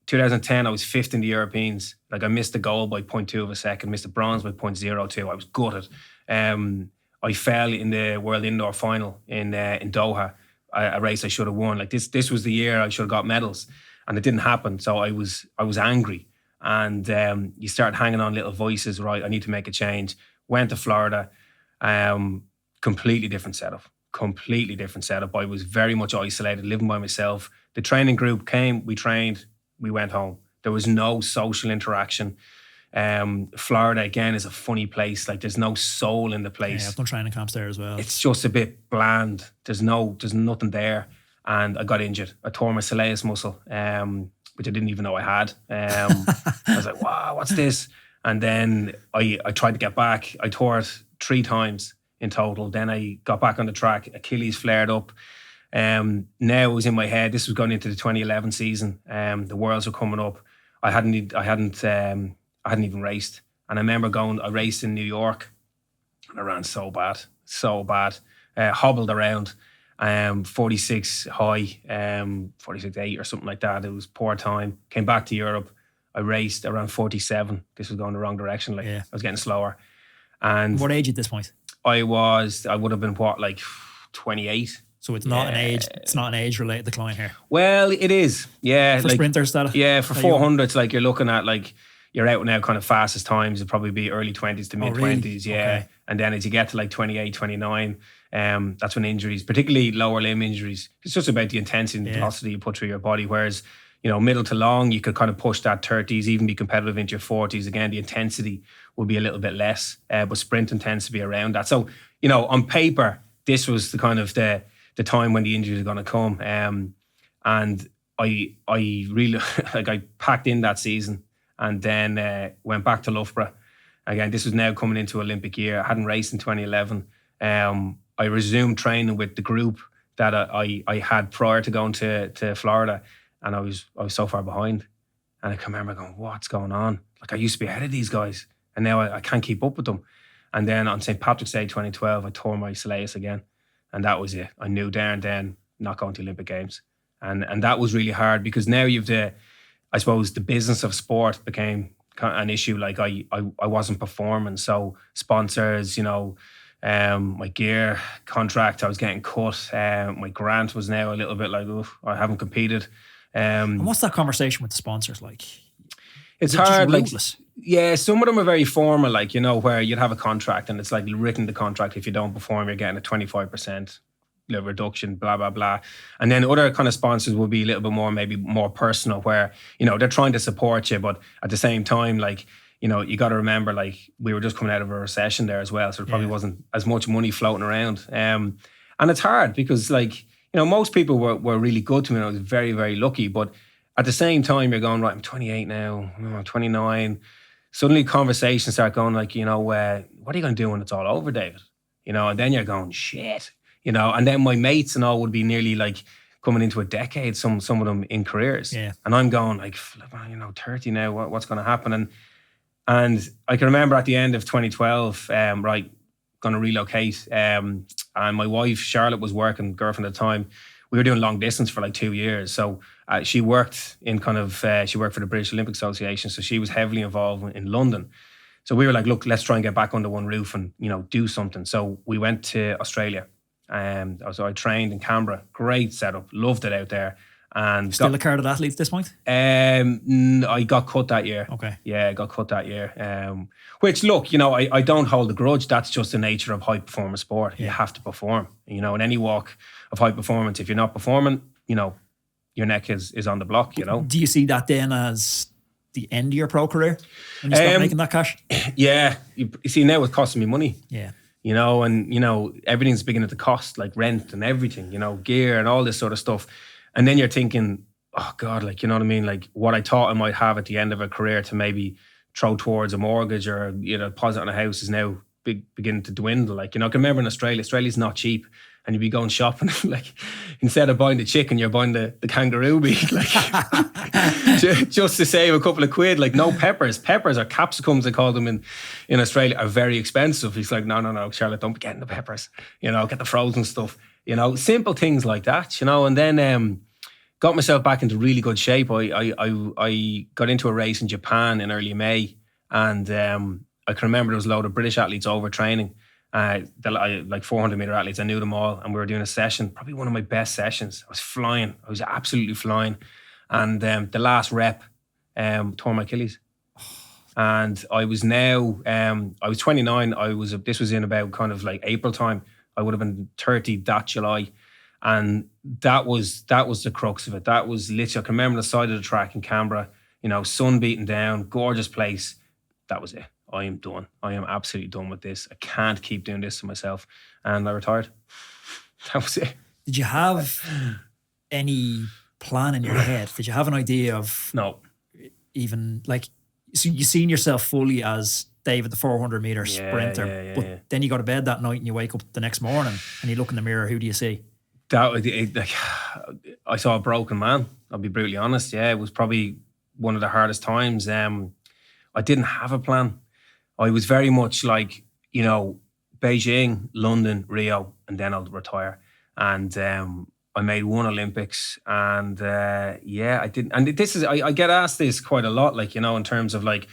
2010, I was 5th in the Europeans. Like I missed the gold by 0.2 of a second, missed the bronze by 0.02. I was gutted. I fell in the World Indoor Final in Doha, a race I should have won. Like this was the year I should have got medals, and it didn't happen. So I was angry, and you start hanging on little voices. Right, I need to make a change. Went to Florida, completely different setup. I was very much isolated, living by myself. The training group came, we trained, we went home. There was no social interaction. Florida again is a funny place. Like there's no soul in the place. Yeah, I've done training camps there as well. It's just a bit bland. There's nothing there. And I got injured. I tore my soleus muscle, which I didn't even know I had. I was like, wow, what's this? And then I tried to get back. I tore it 3 times in total. Then I got back on the track. Achilles flared up. Now it was in my head. This was going into the 2011 season. The Worlds were coming up. I hadn't even raced. And I remember I raced in New York, and I ran so bad. Hobbled around, 46 high, 46.8 or something like that. It was poor time. Came back to Europe. I raced around 47. This was going the wrong direction. I was getting slower. And what age at this point? I would have been 28. So it's not an age. It's not an age-related decline here. Well, it is. Yeah, for sprinters, that. Yeah, for 400s, like you're looking at you're out now kind of fastest times. It'd probably be early 20s to mid 20s. Really? Yeah, okay. And then as you get to 28, 29, that's when injuries, particularly lower limb injuries, it's just about the intensity and the velocity you put through your body. Whereas middle to long, you could kind of push that 30s, even be competitive into your 40s. Again, the intensity will be a little bit less, but sprinting tends to be around that. So on paper, this was the kind of the time when the injuries are going to come. And I really, I packed in that season and then went back to Loughborough. Again, this was now coming into Olympic year. I hadn't raced in 2011. I resumed training with the group that I had prior to going to Florida, and I was so far behind. And I can remember going, what's going on? Like I used to be ahead of these guys, and now I can't keep up with them. And then on St. Patrick's Day 2012, I tore my soleus again. And that was it. I knew there and then not going to Olympic Games. And that was really hard because now I suppose the business of sport became an issue. Like I wasn't performing. So sponsors, my gear contract, I was getting cut. My grant was now a little bit like, I haven't competed. And what's that conversation with the sponsors like? It's hard. Yeah, some of them are very formal, where you'd have a contract and it's like written the contract. If you don't perform, you're getting a 25% reduction, blah, blah, blah. And then other kind of sponsors will be a little bit more, maybe more personal, where, they're trying to support you. But at the same time, you got to remember, we were just coming out of a recession there as well. So there probably wasn't as much money floating around. And it's hard because most people were really good to me and I was very, very lucky. But at the same time, you're going, right, I'm 28 now, I'm 29. Suddenly conversations start going what are you going to do when it's all over, David? And then you're going, shit, and then my mates and all would be nearly coming into a decade, some of them in careers. Yeah. And I'm going 30 now, what's going to happen? And I can remember at the end of 2012, going to relocate. And my wife, Charlotte, was working, girlfriend at the time. We were doing long distance for 2 years. So she worked in she worked for the British Olympic Association. So she was heavily involved in London. So we were like, look, let's try and get back under one roof and, do something. So we went to Australia. So I trained in Canberra. Great setup. Loved it out there. And still a carded athlete at this point? I got cut that year. Okay. Yeah, I got cut that year. Which, look, I don't hold a grudge. That's just the nature of high performance sport. Yeah. You have to perform. In any walk of high performance, if you're not performing, your neck is on the block. Do you see that then as the end of your pro career when you start making that cash? Yeah. You see, now it's costing me money. Yeah. And everything's beginning to cost, like rent and everything. Gear and all this sort of stuff. And then you're thinking, oh God, what I thought I might have at the end of a career to maybe throw towards a mortgage or, deposit on a house is now beginning to dwindle. I can remember in Australia's not cheap. And you'd be going shopping, instead of buying the chicken, you're buying the kangaroo meat, just to save a couple of quid. No peppers. Peppers or capsicums, they call them in Australia, are very expensive. He's like, no, Charlotte, don't be getting the peppers. Get the frozen stuff. Simple things like that. And then got myself back into really good shape. I got into a race in Japan in early May, and I can remember there was a load of British athletes overtraining. Like 400 meter athletes, I knew them all, and we were doing a session, probably one of my best sessions. I was flying. I was absolutely flying. And the last rep tore my Achilles. And I was now, I was 29. This was in about kind of like April time. I would have been 30 that July. And that was the crux of it. That was literally, I can remember the side of the track in Canberra, sun beating down, gorgeous place. That was it. I am done. I am absolutely done with this. I can't keep doing this to myself. And I retired. That was it. Did you have any plan in your head? Did you have an idea of even like, so you seen yourself fully as David, the 400 meter sprinter, but then you go to bed that night and you wake up the next morning and you look in the mirror, who do you see? I saw a broken man. I'll be brutally honest. Yeah, it was probably one of the hardest times. I didn't have a plan. I was very much like, Beijing, London, Rio, and then I'll retire. And I made one Olympics, and I didn't. And this is, I get asked this quite a lot, like, in terms of like,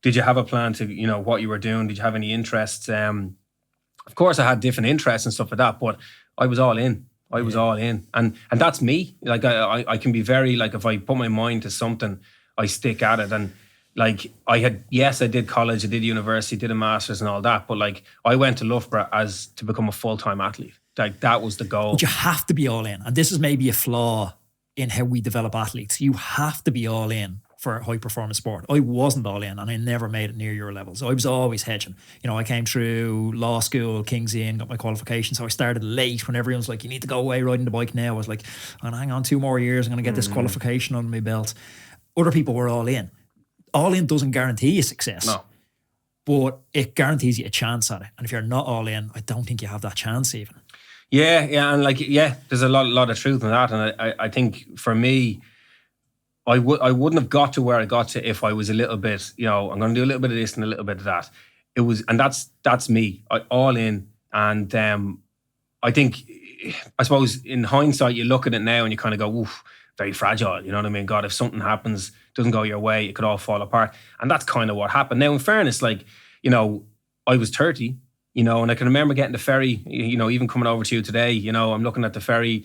did you have a plan to, what you were doing? Did you have any interests? Of course, I had different interests and stuff like that, but I was all in. I was all in, and that's me. Like I can be very like, if I put my mind to something, I stick at it. And like I did college, I did university, did a master's and all that, but like I went to Loughborough as to become a full-time athlete. Like that was the goal. But you have to be all in, and this is maybe a flaw in how we develop athletes. You have to be all in for high performance sport. I wasn't all in, and I never made it near your levels. I was always hedging. I came through law school, King's Inn, got my qualification. So I started late when everyone's like, you need to go away riding the bike now. I was like, hang on 2 more years. I'm going to get this qualification under my belt. Other people were all in. All in doesn't guarantee you success. No. But it guarantees you a chance at it. And if you're not all in, I don't think you have that chance even. Yeah. And there's a lot of truth in that. And I think for me, I wouldn't have got to where I got to if I was a little bit, I'm going to do a little bit of this and a little bit of that. It was, and that's me, all in. And I think, I suppose in hindsight, you look at it now and you kind of go, oof, very fragile. You know what I mean? God, if something happens, doesn't go your way, it could all fall apart. And that's kind of what happened. Now, in fairness, like, I was 30, and I can remember getting the ferry, even coming over to you today, I'm looking at the ferry.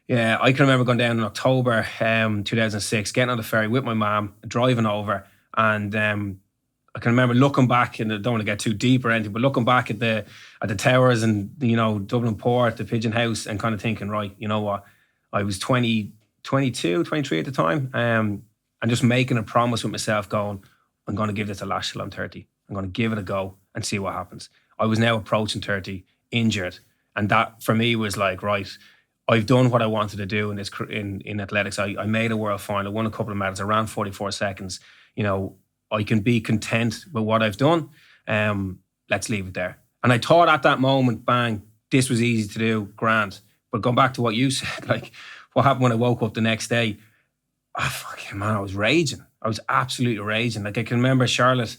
Yeah, I can remember going down in October 2006, getting on the ferry with my mum, driving over. And I can remember looking back, and I don't want to get too deep or anything, but looking back at the towers and, Dublin Port, the Pigeon House, and kind of thinking, right, you know what? I was 22, 23 at the time, and just making a promise with myself going, I'm going to give this a lash till I'm 30. I'm going to give it a go and see what happens. I was now approaching 30, injured. And that for me was like, right, I've done what I wanted to do in athletics. I made a world final, won a couple of medals, I ran 44 seconds. I can be content with what I've done. Let's leave it there. And I thought at that moment, bang, this was easy to do, grand. But going back to what you said, like what happened when I woke up the next day, fucking man, I was raging. I was absolutely raging. Like I can remember Charlotte,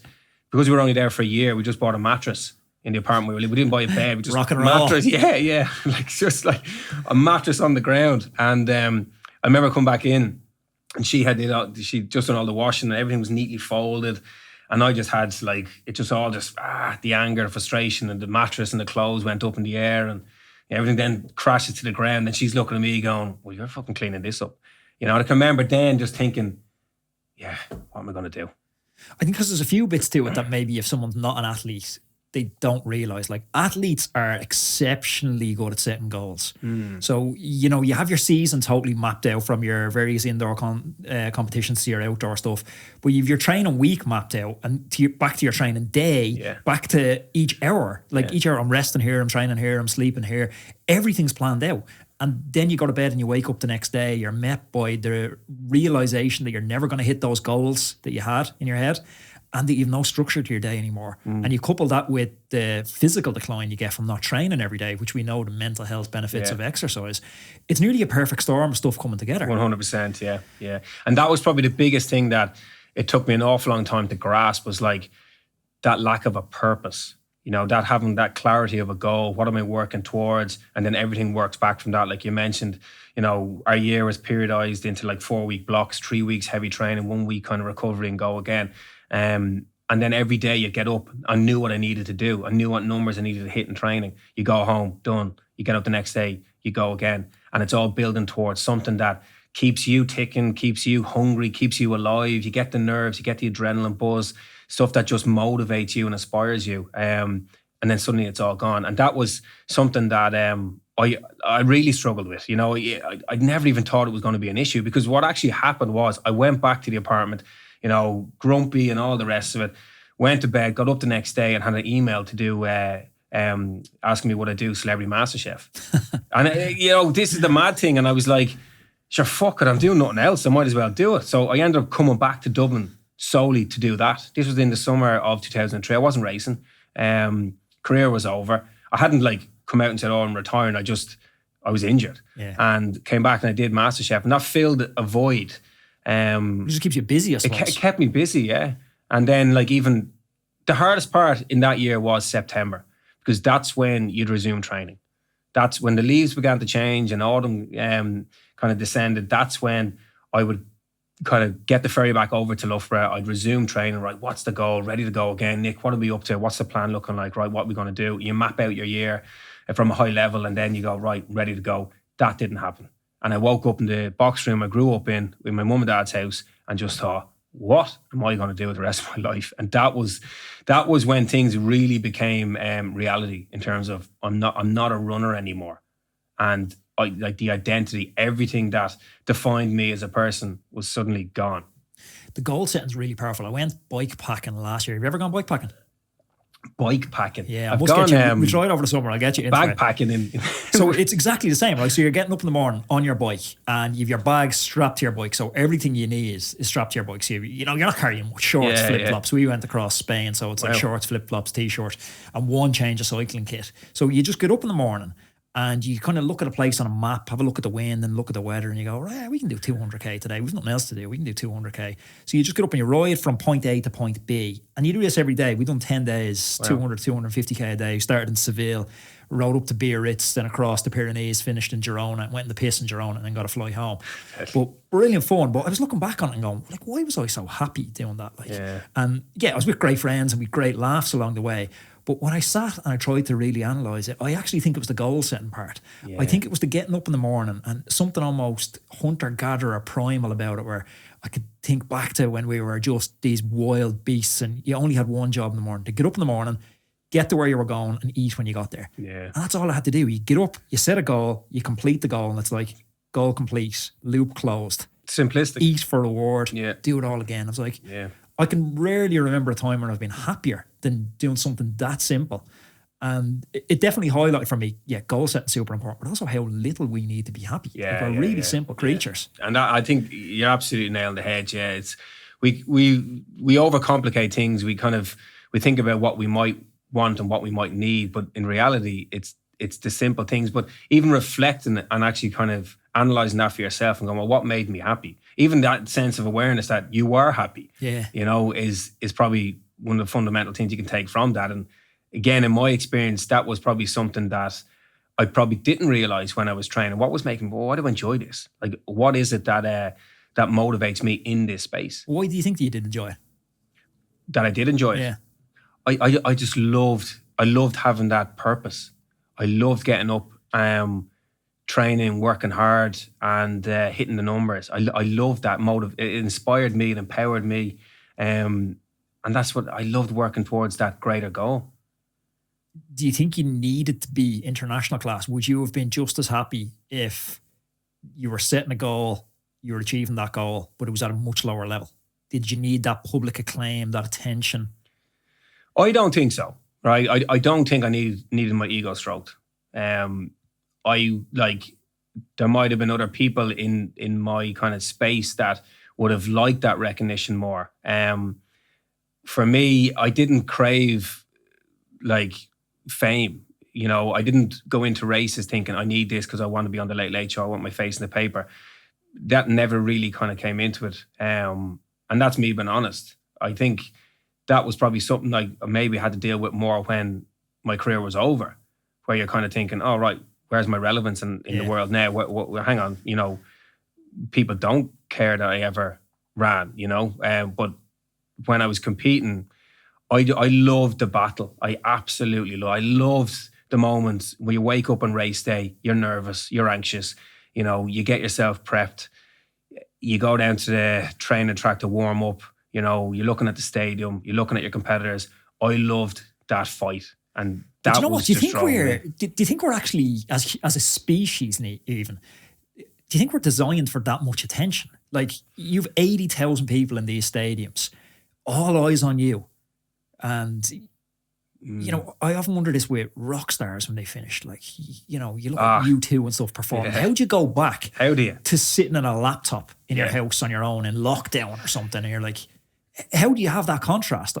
because we were only there for a year, we just bought a mattress in the apartment we didn't buy a bed. We just rock and mattress. roll. Yeah. Like just like a mattress on the ground. And I remember coming back in, and she just done all the washing and everything was neatly folded. And I just had like, it just all just, the anger, frustration, and the mattress and the clothes went up in the air, and everything then crashes to the ground. And she's looking at me going, well, you're fucking cleaning this up. And I can remember then just thinking, yeah, what am I going to do? I think because there's a few bits to it that maybe if someone's not an athlete, they don't realise. Like athletes are exceptionally good at setting goals. So, you have your season totally mapped out from your various indoor competitions to your outdoor stuff. But you've your training week mapped out, and back to your training day, back to each hour. Like each hour, I'm resting here, I'm training here, I'm sleeping here. Everything's planned out. And then you go to bed and you wake up the next day, you're met by the realisation that you're never going to hit those goals that you had in your head, and that you have no structure to your day anymore. And you couple that with the physical decline you get from not training every day, which we know the mental health benefits of exercise. It's nearly a perfect storm of stuff coming together. 100%, yeah. And that was probably the biggest thing that it took me an awful long time to grasp, was like that lack of a purpose. That having that clarity of a goal, what am I working towards? And then everything works back from that. Like you mentioned, our year was periodized into like 4-week blocks, 3 weeks heavy training, 1 week kind of recovery and go again. And And then every day you get up, I knew what I needed to do. I knew what numbers I needed to hit in training. You go home, done. You get up the next day, you go again. And it's all building towards something that keeps you ticking, keeps you hungry, keeps you alive. You get the nerves, you get the adrenaline buzz, stuff that just motivates you and inspires you. And then suddenly it's all gone. And that was something that I really struggled with. You know, I never even thought it was going to be an issue, because what actually happened was I went back to the apartment, you know, grumpy and all the rest of it, went to bed, got up the next day and had an email to do asking me would I do Celebrity MasterChef. And, you know, this is the mad thing. And I was like, sure, fuck it, I'm doing nothing else. I might as well do it. So I ended up coming back to Dublin solely to do that. This was in the summer of 2003. I wasn't racing. Career was over. I hadn't like come out and said, oh, I'm retiring. I was injured and came back and I did MasterChef, and that filled a void. It just keeps you busy, I suppose. It kept me busy, yeah. And then like even the hardest part in that year was September, because that's when you'd resume training. That's when the leaves began to change and autumn kind of descended. That's when I would kind of get the ferry back over to Loughborough. I'd resume training, right? What's the goal? Ready to go again. Nick, what are we up to? What's the plan looking like? Right, what are we going to do? You map out your year from a high level and then you go, right, ready to go. That didn't happen. And I woke up in the box room I grew up in with my mum and dad's house and just thought, what am I going to do with the rest of my life? And that was when things really became reality in terms of I'm not a runner anymore. And like the identity, everything that defined me as a person was suddenly gone. The goal setting's really powerful. I went bike packing last year. Have you ever gone bike packing? Bike packing. Yeah, I've gone. We tried over the summer. I'll get you into bag packing in. So it's exactly the same. Like, so you're getting up in the morning on your bike and you've your bag strapped to your bike. So everything you need is strapped to your bike. So you know, you're not carrying much shorts, flip flops. We went across Spain, so it's like shorts, flip flops, t-shirt, and one change of cycling kit. So you just get up in the morning and you kind of look at a place on a map, have a look at the wind and look at the weather, and you go, right, we can do 200k today. We've nothing else to do. We can do 200k. So you just get up and you ride from point A to point B. And you do this every day. We've done 10 days, 200, 250k a day. Started in Seville, rode up to Biarritz, then across the Pyrenees, finished in Girona, went in the piss in Girona, and then got to fly home. But brilliant fun. But I was looking back on it and going, like, why was I so happy doing that? Like, and I was with great friends and with great laughs along the way. But when I sat and I tried to really analyse it, I actually think it was the goal setting part. I think it was the getting up in the morning and something almost hunter-gatherer primal about it, where I could think back to when we were just these wild beasts and you only had one job in the morning, to get up in the morning, get to where you were going and eat when you got there. And that's all I had to do. You get up, you set a goal, you complete the goal, and it's like, goal complete, loop closed. Simplistic. Eat for reward, do it all again. I was like, I can rarely remember a time when I've been happier than doing something that simple. And it definitely highlighted for me, goal setting super important, but also how little we need to be happy. We're really simple creatures. And I think you're absolutely nailing the head. It's we overcomplicate things. We think about what we might want and what we might need, but in reality, it's the simple things. But even reflecting and actually kind of analysing that for yourself and going, well, what made me happy? Even that sense of awareness that you are happy, you know, is probably one of the fundamental things you can take from that. And again, in my experience, that was probably something that I probably didn't realise when I was training. What was making me, why do I enjoy this? Like, what is it that motivates me in this space? Why do you think that you did enjoy it? That I did enjoy it? I just loved having that purpose. I loved getting up, training, working hard, and hitting the numbers. I loved that motive. It inspired me, it empowered me. And that's what I loved, working towards that greater goal. Do you think you needed to be international class? Would you have been just as happy if you were setting a goal, you were achieving that goal, but it was at a much lower level? Did you need that public acclaim, that attention? I don't think so, right? I don't think I needed my ego stroked. There might have been other people in my kind of space that would have liked that recognition more. For me, I didn't crave like fame. You know, I didn't go into races thinking I need this because I want to be on the Late Late Show. I want my face in the paper. That never really kind of came into it. And that's me being honest. I think that was probably something I maybe had to deal with more when my career was over, where you're kind of thinking, oh, right, where's my relevance in the world now? Hang on, you know, people don't care that I ever ran, you know, but when I was competing, I loved the battle. I absolutely love. I loved the moments where you wake up on race day, you're nervous, you're anxious, you know, you get yourself prepped, you go down to the training track to warm up, you know, you're looking at the stadium, you're looking at your competitors. I loved that fight. And that do you know was what? Do you just think do you think we're actually, as a species even, do you think we're designed for that much attention? Like, you've 80,000 people in these stadiums, all eyes on you. And, you know, I often wonder this with rock stars when they finished. Like, you know, you look at U2 and stuff performing. Yeah. How'd you go back to sitting in a laptop in your house on your own in lockdown or something? And you're like, how do you have that contrast?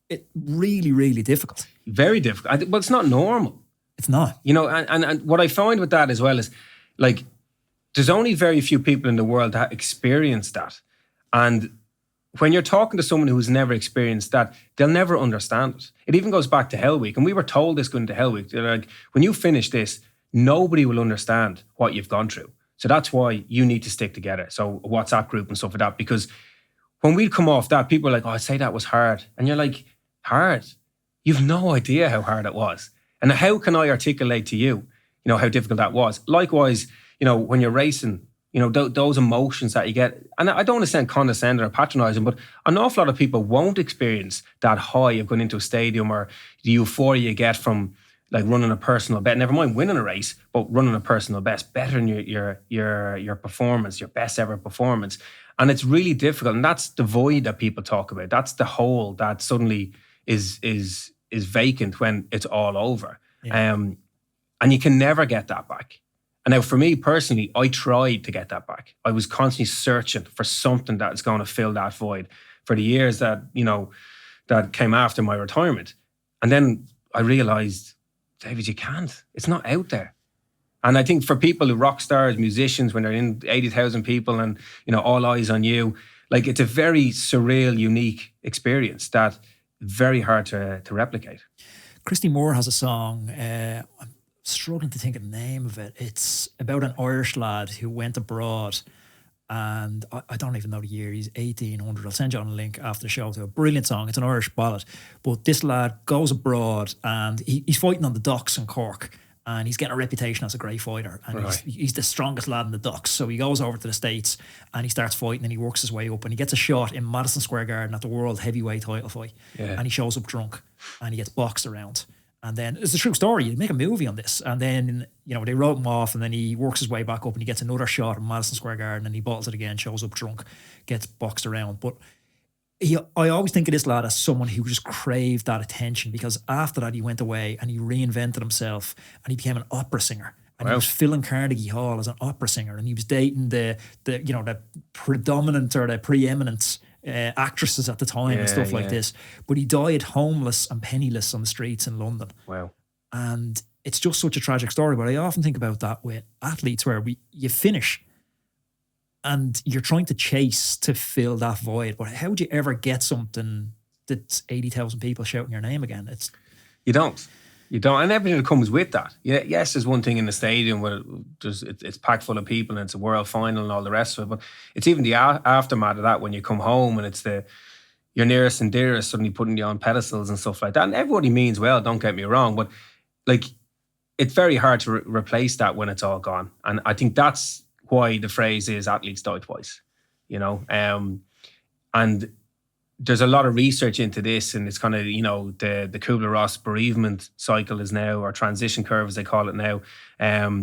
It really, really difficult. Very difficult. But it's not normal. It's not. You know, and what I find with that as well is, like, there's only very few people in the world that experience that. And when you're talking to someone who's never experienced that, they'll never understand it. It even goes back to Hell Week. And we were told this going to Hell Week. They're like, when you finish this, nobody will understand what you've gone through. So that's why you need to stick together. So a WhatsApp group and stuff like that. Because when we'd come off that, people are like, oh, I'd say that was hard. And you're like, hard? You've no idea how hard it was. And how can I articulate to you, you know, how difficult that was? Likewise, you know, when you're racing, you know, those emotions that you get. And I don't want to sound condescending or patronizing, but an awful lot of people won't experience that high of going into a stadium or the euphoria you get from, like, running a personal best. Never mind winning a race, but running a personal best, bettering your performance, your best ever performance. And it's really difficult. And that's the void that people talk about. That's the hole that suddenly is vacant when it's all over. Yeah. And you can never get that back. And now for me personally, I tried to get that back. I was constantly searching for something that's going to fill that void for the years that, you know, that came after my retirement. And then I realized, David, you can't. It's not out there. And I think for people who rock stars, musicians, when they're in 80,000 people and, you know, all eyes on you, like, it's a very surreal, unique experience that very hard to replicate. Christy Moore has a song, I'm struggling to think of the name of it. It's about an Irish lad who went abroad, and I don't even know the year. He's 1800. I'll send you on a link after the show to a brilliant song. It's an Irish ballad. But this lad goes abroad and he's fighting on the docks in Cork, and he's getting a reputation as a great fighter. And he's the strongest lad in the docks. So he goes over to the States and he starts fighting, and he works his way up, and he gets a shot in Madison Square Garden at the World Heavyweight title fight. Yeah. And he shows up drunk and he gets boxed around. And then it's a true story. You make a movie on this. And then, you know, they wrote him off, and then he works his way back up and he gets another shot in Madison Square Garden, and he bottles it again, shows up drunk, gets boxed around. But I always think of this lad as someone who just craved that attention, because after that he went away and he reinvented himself and he became an opera singer. And he was filling Carnegie Hall as an opera singer, and he was dating the predominant or the preeminent actresses at the time and stuff like this. But he died homeless and penniless on the streets in London. Wow. And it's just such a tragic story. But I often think about that with athletes, where you finish and you're trying to chase to fill that void. But how do you ever get something that's 80,000 people shouting your name again? You don't. And everything that comes with that. Yeah, yes, there's one thing in the stadium where it's packed full of people and it's a world final and all the rest of it. But it's even the aftermath of that when you come home and it's your nearest and dearest suddenly putting you on pedestals and stuff like that. And everybody means well, don't get me wrong. But, like, it's very hard to replace that when it's all gone. And I think that's why the phrase is athletes die twice, you know. And there's a lot of research into this, and it's kind of, you know, the Kubler-Ross bereavement cycle is now, or transition curve as they call it now,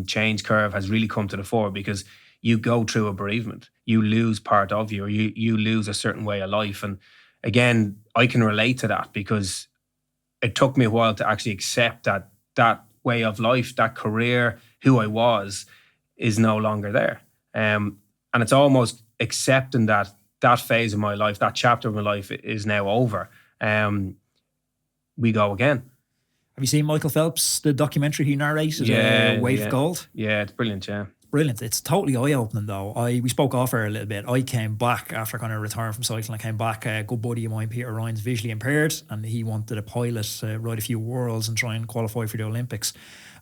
change curve has really come to the fore, because you go through a bereavement, you lose part of you, or you lose a certain way of life. And again, I can relate to that, because it took me a while to actually accept that way of life, that career, who I was, is no longer there. And it's almost accepting that phase of my life, that chapter of my life is now over. We go again. Have you seen Michael Phelps, the documentary he narrated, Weight of Gold? Yeah, it's brilliant, yeah. Brilliant. It's totally eye-opening though. We spoke off air a little bit. I came back after kind of retiring from cycling. I came back, a good buddy of mine, Peter Ryan's visually impaired, and he wanted a pilot, ride a few worlds and try and qualify for the Olympics.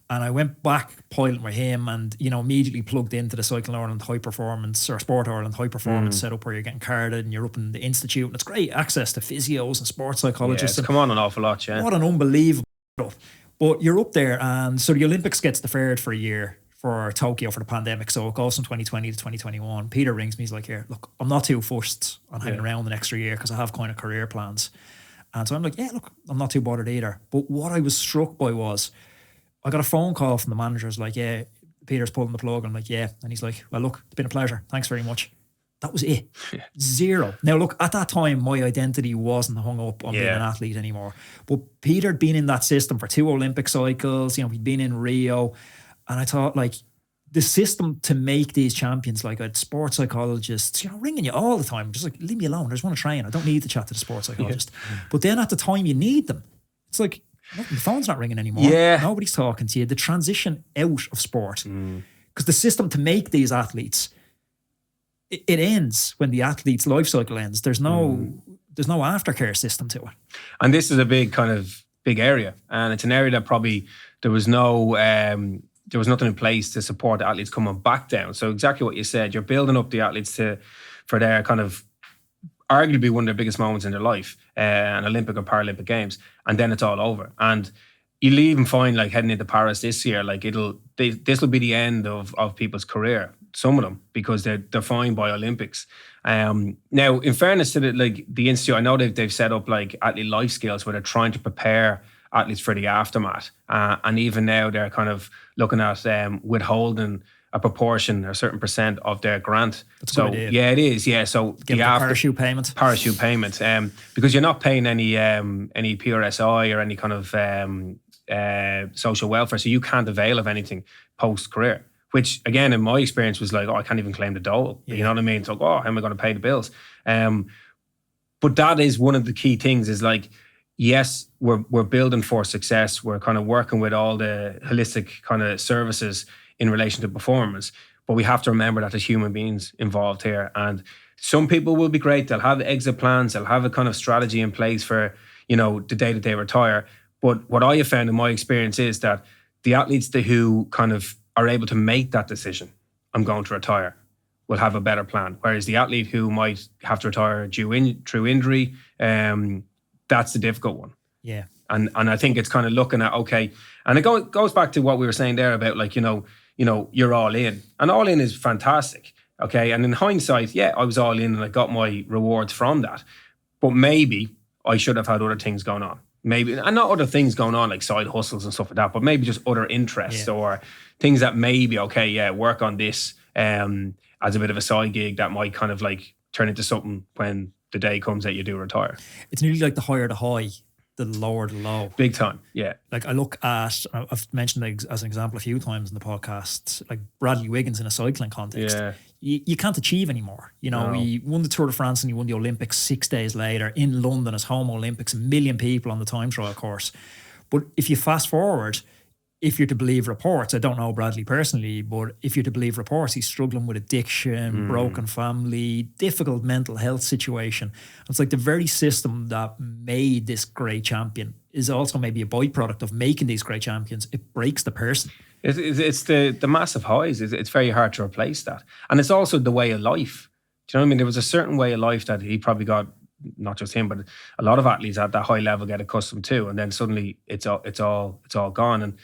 And I went back piloting with him and, immediately plugged into the Cycling Ireland High Performance or Sport Ireland High Performance setup where you're getting carded and you're up in the institute. And it's great access to physios and sports psychologists. It's come on an awful lot, yeah. What an unbelievable stuff. But you're up there, and so the Olympics gets deferred for a year for Tokyo for the pandemic. So it goes from 2020 to 2021. Peter rings me, he's like, here, look, I'm not too fussed on hanging around an extra year because I have kind of career plans. And so I'm like, yeah, look, I'm not too bothered either. But what I was struck by was, I got a phone call from the managers like, yeah, Peter's pulling the plug. I'm like, yeah. And he's like, well, look, it's been a pleasure. Thanks very much. That was it. Zero. Now, look, at that time, my identity wasn't hung up on being an athlete anymore. But Peter had been in that system for 2 Olympic cycles. He'd been in Rio. And I thought, like, the system to make these champions, like a sports psychologist, ringing you all the time, just like, leave me alone. I just want to train. I don't need to chat to the sports psychologist. But then at the time you need them, it's like, the phone's not ringing anymore. Yeah. Nobody's talking to you. The transition out of sport. Because the system to make these athletes, it ends when the athlete's life cycle ends. There's no aftercare system to it. And this is a big area. And it's an area that probably there was nothing in place to support the athletes coming back down. So exactly what you said, you're building up the athletes for their kind of arguably one of their biggest moments in their life, an Olympic or Paralympic Games, and then it's all over. And you'll even find, like, heading into Paris this year, like this will be the end of people's career, some of them, because they're defined by Olympics. Now, in fairness to the institute, I know they've set up like athlete life skills where they're trying to prepare athletes for the aftermath, and even now they're kind of looking at withholding a proportion, a certain percent of their grant. That's a good idea. Yeah, it is. Yeah, so give the parachute payment. Because you're not paying any PRSI or any kind of social welfare, so you can't avail of anything post career. Which again, in my experience, was like, I can't even claim the dole. Yeah. You know what I mean? It's like, how am I going to pay the bills? But that is one of the key things. Is like, yes, we're building for success. We're kind of working with all the holistic kind of services in relation to performance. But we have to remember that there's human beings involved here. And some people will be great. They'll have exit plans. They'll have a kind of strategy in place for, the day that they retire. But what I have found in my experience is that the athletes who kind of are able to make that decision, I'm going to retire, will have a better plan. Whereas the athlete who might have to retire through injury, that's the difficult one. Yeah. And I think it's kind of looking at, okay, and it goes back to what we were saying there about, like, you're all in. And all in is fantastic, okay? And in hindsight, yeah, I was all in and I got my rewards from that. But maybe I should have had other things going on. Maybe, and not other things going on like side hustles and stuff like that, but maybe just other interests or things that maybe, work on this as a bit of a side gig that might kind of like turn into something when the day comes that you do retire. It's nearly like the higher the high, the lower the low. Big time, yeah. Like I look at, I've mentioned it as an example a few times in the podcast, like Bradley Wiggins in a cycling context. Yeah. You can't achieve anymore. He won the Tour de France and he won the Olympics 6 days later in London as home Olympics, 1 million people on the time trial course. But if you fast forward, if you're to believe reports, I don't know Bradley personally, but if you're to believe reports, he's struggling with addiction, broken family, difficult mental health situation. It's like the very system that made this great champion is also maybe a byproduct of making these great champions. It breaks the person. It's the massive highs. It's very hard to replace that. And it's also the way of life. Do you know what I mean? There was a certain way of life that he probably got, not just him, but a lot of athletes at that high level get accustomed to. And then suddenly it's all gone. And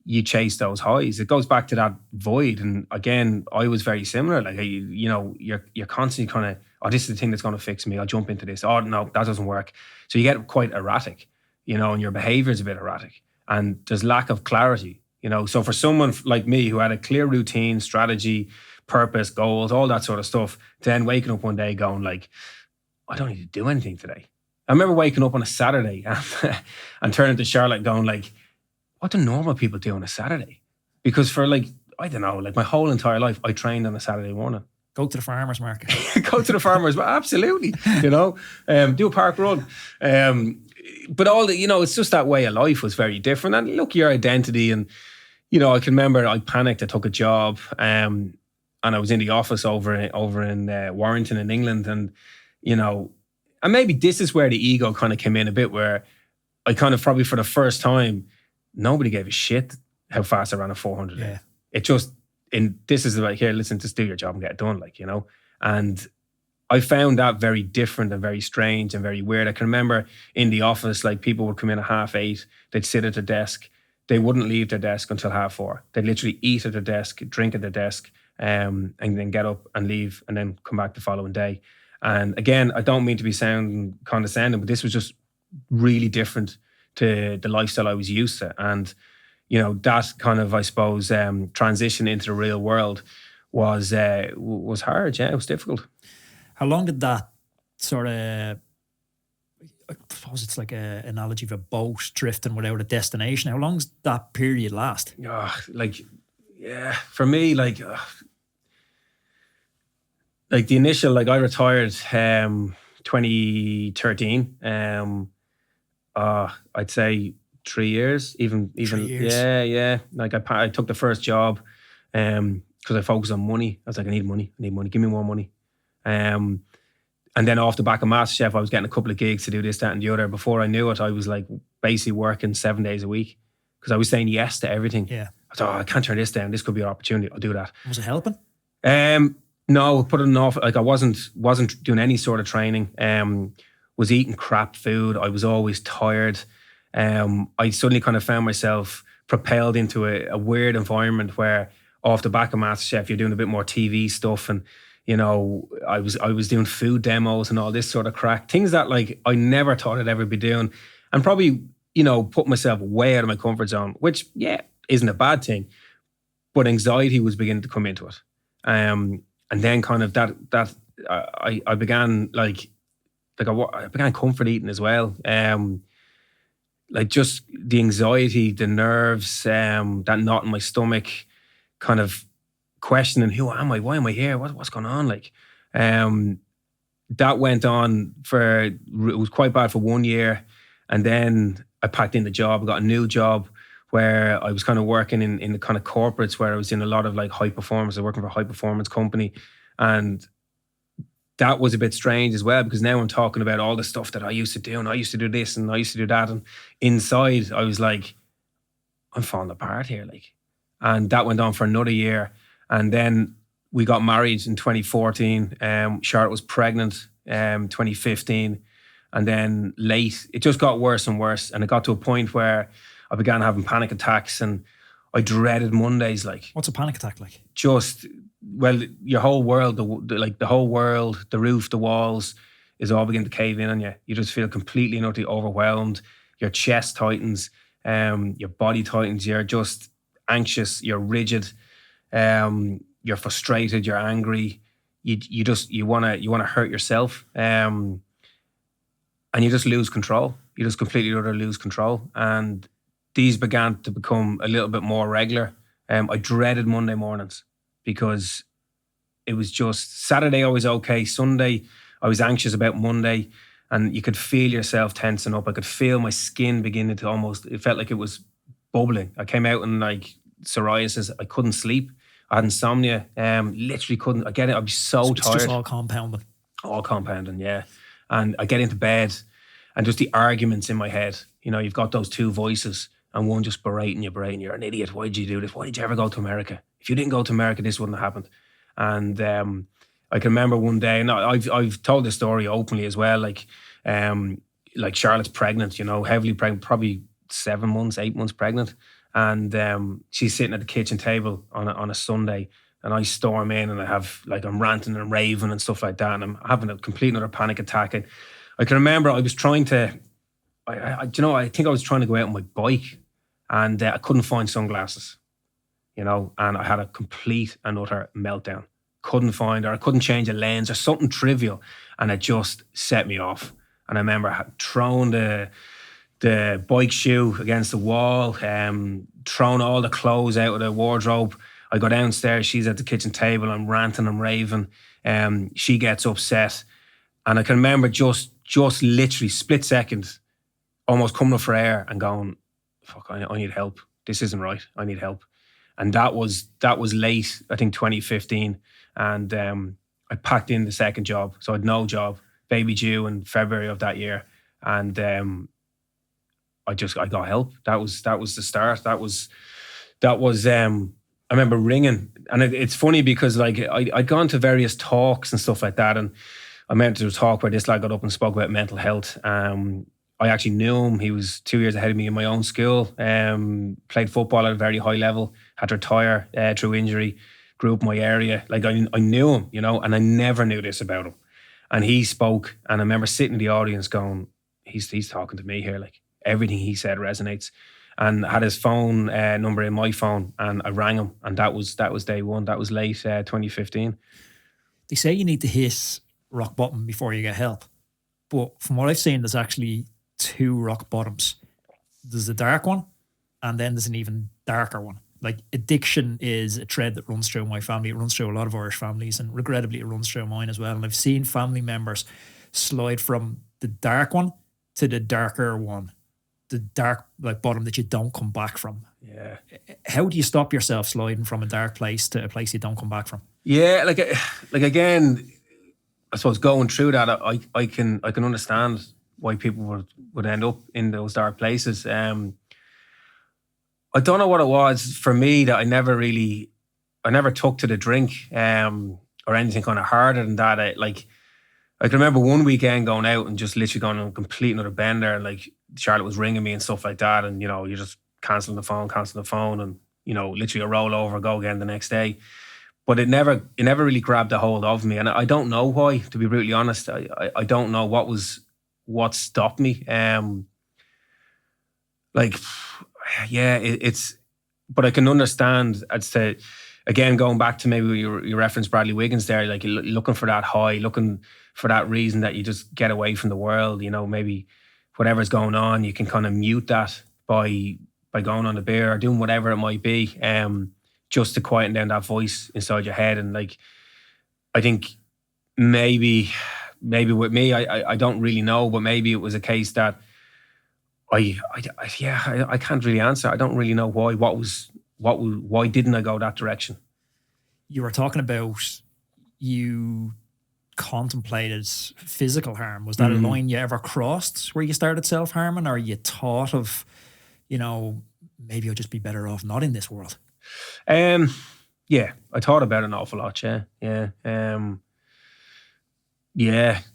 you chase those highs. It goes back to that void. And again, I was very similar. Like, you're constantly kind of, this is the thing that's going to fix me. I'll jump into this. Oh, no, that doesn't work. So you get quite erratic, and your behavior is a bit erratic. And there's lack of clarity, So for someone like me who had a clear routine, strategy, purpose, goals, all that sort of stuff, then waking up one day going like, I don't need to do anything today. I remember waking up on a Saturday and turning to Charlotte going like, what do normal people do on a Saturday? Because for my whole entire life, I trained on a Saturday morning. Go to the farmer's market. Go to the farmer's market, absolutely. Do a park run. But it's just that way of life was very different. And look, your identity and, I can remember I panicked. I took a job and I was in the office over in Warrington in England. And, and maybe this is where the ego kind of came in a bit, where I kind of probably for the first time, nobody gave a shit how fast I ran a 400. Yeah. It just, this is like, here, listen, just do your job and get it done, like, you know. And I found that very different and very strange and very weird. I can remember in the office, like people would come in at 8:30, they'd sit at their desk. They wouldn't leave their desk until 4:30. They'd literally eat at their desk, drink at their desk, and then get up and leave and then come back the following day. And again, I don't mean to be sounding condescending, but this was just really different to the lifestyle I was used to. And, you know, that kind of, I suppose, transition into the real world was hard. Yeah, it was difficult. How long did that sort of, I suppose it's like an analogy of a boat drifting without a destination. How long's that period last? For me, like the initial, like I retired 2013. I'd say 3 years, even 3 years. Yeah. Like I took the first job because I focused on money. I was like, I need money, give me more money. And then off the back of MasterChef, I was getting a couple of gigs to do this, that, and the other. Before I knew it, I was like basically working 7 days a week because I was saying yes to everything. Yeah. I thought, I can't turn this down. This could be an opportunity. I'll do that. Was it helping? No, put it off. Like I wasn't doing any sort of training. Was eating crap food. I was always tired. I suddenly kind of found myself propelled into a weird environment where off the back of MasterChef, you're doing a bit more TV stuff, and you know, I was doing food demos and all this sort of crack, things that like I never thought I'd ever be doing, and probably, you know, put myself way out of my comfort zone, which isn't a bad thing, but anxiety was beginning to come into it, and then kind of that I began I began comfort eating as well, like just the anxiety, the nerves, that knot in my stomach, kind of questioning, who am I? Why am I here? What's going on? Like, that went on it was quite bad for 1 year. And then I packed in the job, I got a new job where I was kind of working in the kind of corporates where I was in a lot of like high performance. I was working for a high performance company. And that was a bit strange as well, because now I'm talking about all the stuff that I used to do, and I used to do this and I used to do that. And inside I was like, I'm falling apart here. Like, and that went on for another year. And then we got married in 2014. Charlotte was pregnant 2015. And then late, it just got worse and worse. And it got to a point where I began having panic attacks, and I dreaded Mondays. Like, what's a panic attack like? Just, well, your whole world, the whole world, the roof, the walls is all beginning to cave in on you. You just feel completely and utterly overwhelmed. Your chest tightens, your body tightens. You're just anxious. You're rigid. You're frustrated, you're angry, you want to hurt yourself, and you just lose control. You just completely lose control. And these began to become a little bit more regular. I dreaded Monday mornings because it was just, Saturday I was okay, Sunday I was anxious about Monday, and you could feel yourself tensing up. I could feel my skin beginning to almost, it felt like it was bubbling. I came out in like psoriasis. I couldn't sleep. I had insomnia. Literally couldn't. I get it. I'd be so tired. It's just all compounding. All compounding, yeah. And I get into bed, and just the arguments in my head. You know, you've got those two voices, and one just berating you. You're an idiot. Why did you do this? Why did you ever go to America? If you didn't go to America, this wouldn't have happened. And I can remember one day, and I've told this story openly as well. Like Charlotte's pregnant. You know, heavily pregnant, probably 7 months, 8 months pregnant. And she's sitting at the kitchen table on a Sunday, and I storm in, and I'm ranting and raving and stuff like that, and I'm having a complete another panic attack. And I can remember I was trying to, I think I was trying to go out on my bike, and I couldn't find sunglasses, you know, and I had a complete and utter meltdown. Couldn't find, or I couldn't change a lens or something trivial, and it just set me off. And I remember I had thrown the bike shoe against the wall, thrown all the clothes out of the wardrobe. I go downstairs, she's at the kitchen table, I'm ranting and raving. She gets upset. And I can remember just literally split second, almost coming up for air and going, fuck, I need help. This isn't right. I need help. And that was late, I think 2015. And I packed in the second job. So I had no job, baby due in February of that year. And I got help. That was the start. That was that was, I remember ringing, and it's funny because like I'd gone to various talks and stuff like that, and I went to a talk where this lad got up and spoke about mental health. I actually knew him. He was 2 years ahead of me in my own school. Played football at a very high level. Had to retire through injury. Grew up in my area. Like I knew him, you know, and I never knew this about him. And he spoke, and I remember sitting in the audience going, he's talking to me here. Like everything he said resonates. And I had his phone number in my phone, and I rang him, and that was day one. That was late 2015. They say you need to hit rock bottom before you get help, but from what I've seen, there's actually 2 rock bottoms. There's a dark one, and then there's an even darker one. Like addiction is a thread that runs through my family. It runs through a lot of Irish families, and regrettably, it runs through mine as well. And I've seen family members slide from the dark one to the darker one, the dark like bottom that you don't come back from. Yeah. How do you stop yourself sliding from a dark place to a place you don't come back from? Yeah, like again, I suppose going through that, I can understand why people would end up in those dark places. I don't know what it was for me that I never took to the drink or anything kind of harder than that. I can remember one weekend going out and just literally going on a complete another bender, and like Charlotte was ringing me and stuff like that, and you know, you're just cancelling the phone, and you know, literally a roll over, go again the next day. But it never really grabbed a hold of me, and I don't know why. To be brutally honest, I don't know what stopped me. But I can understand as to, again, going back to maybe you referenced Bradley Wiggins there, like you're looking for that high, looking for that reason that you just get away from the world. You know, maybe whatever's going on, you can kind of mute that by going on a beer or doing whatever it might be. Just to quieten down that voice inside your head. And like, I think maybe with me, I don't really know, but maybe it was a case that I can't really answer. I don't really know why. Why didn't I go that direction? You were talking about you contemplated physical harm. Was that a line you ever crossed where you started self-harming, or you thought of, you know, maybe I'll just be better off not in this world? Yeah, I thought about it an awful lot. Yeah.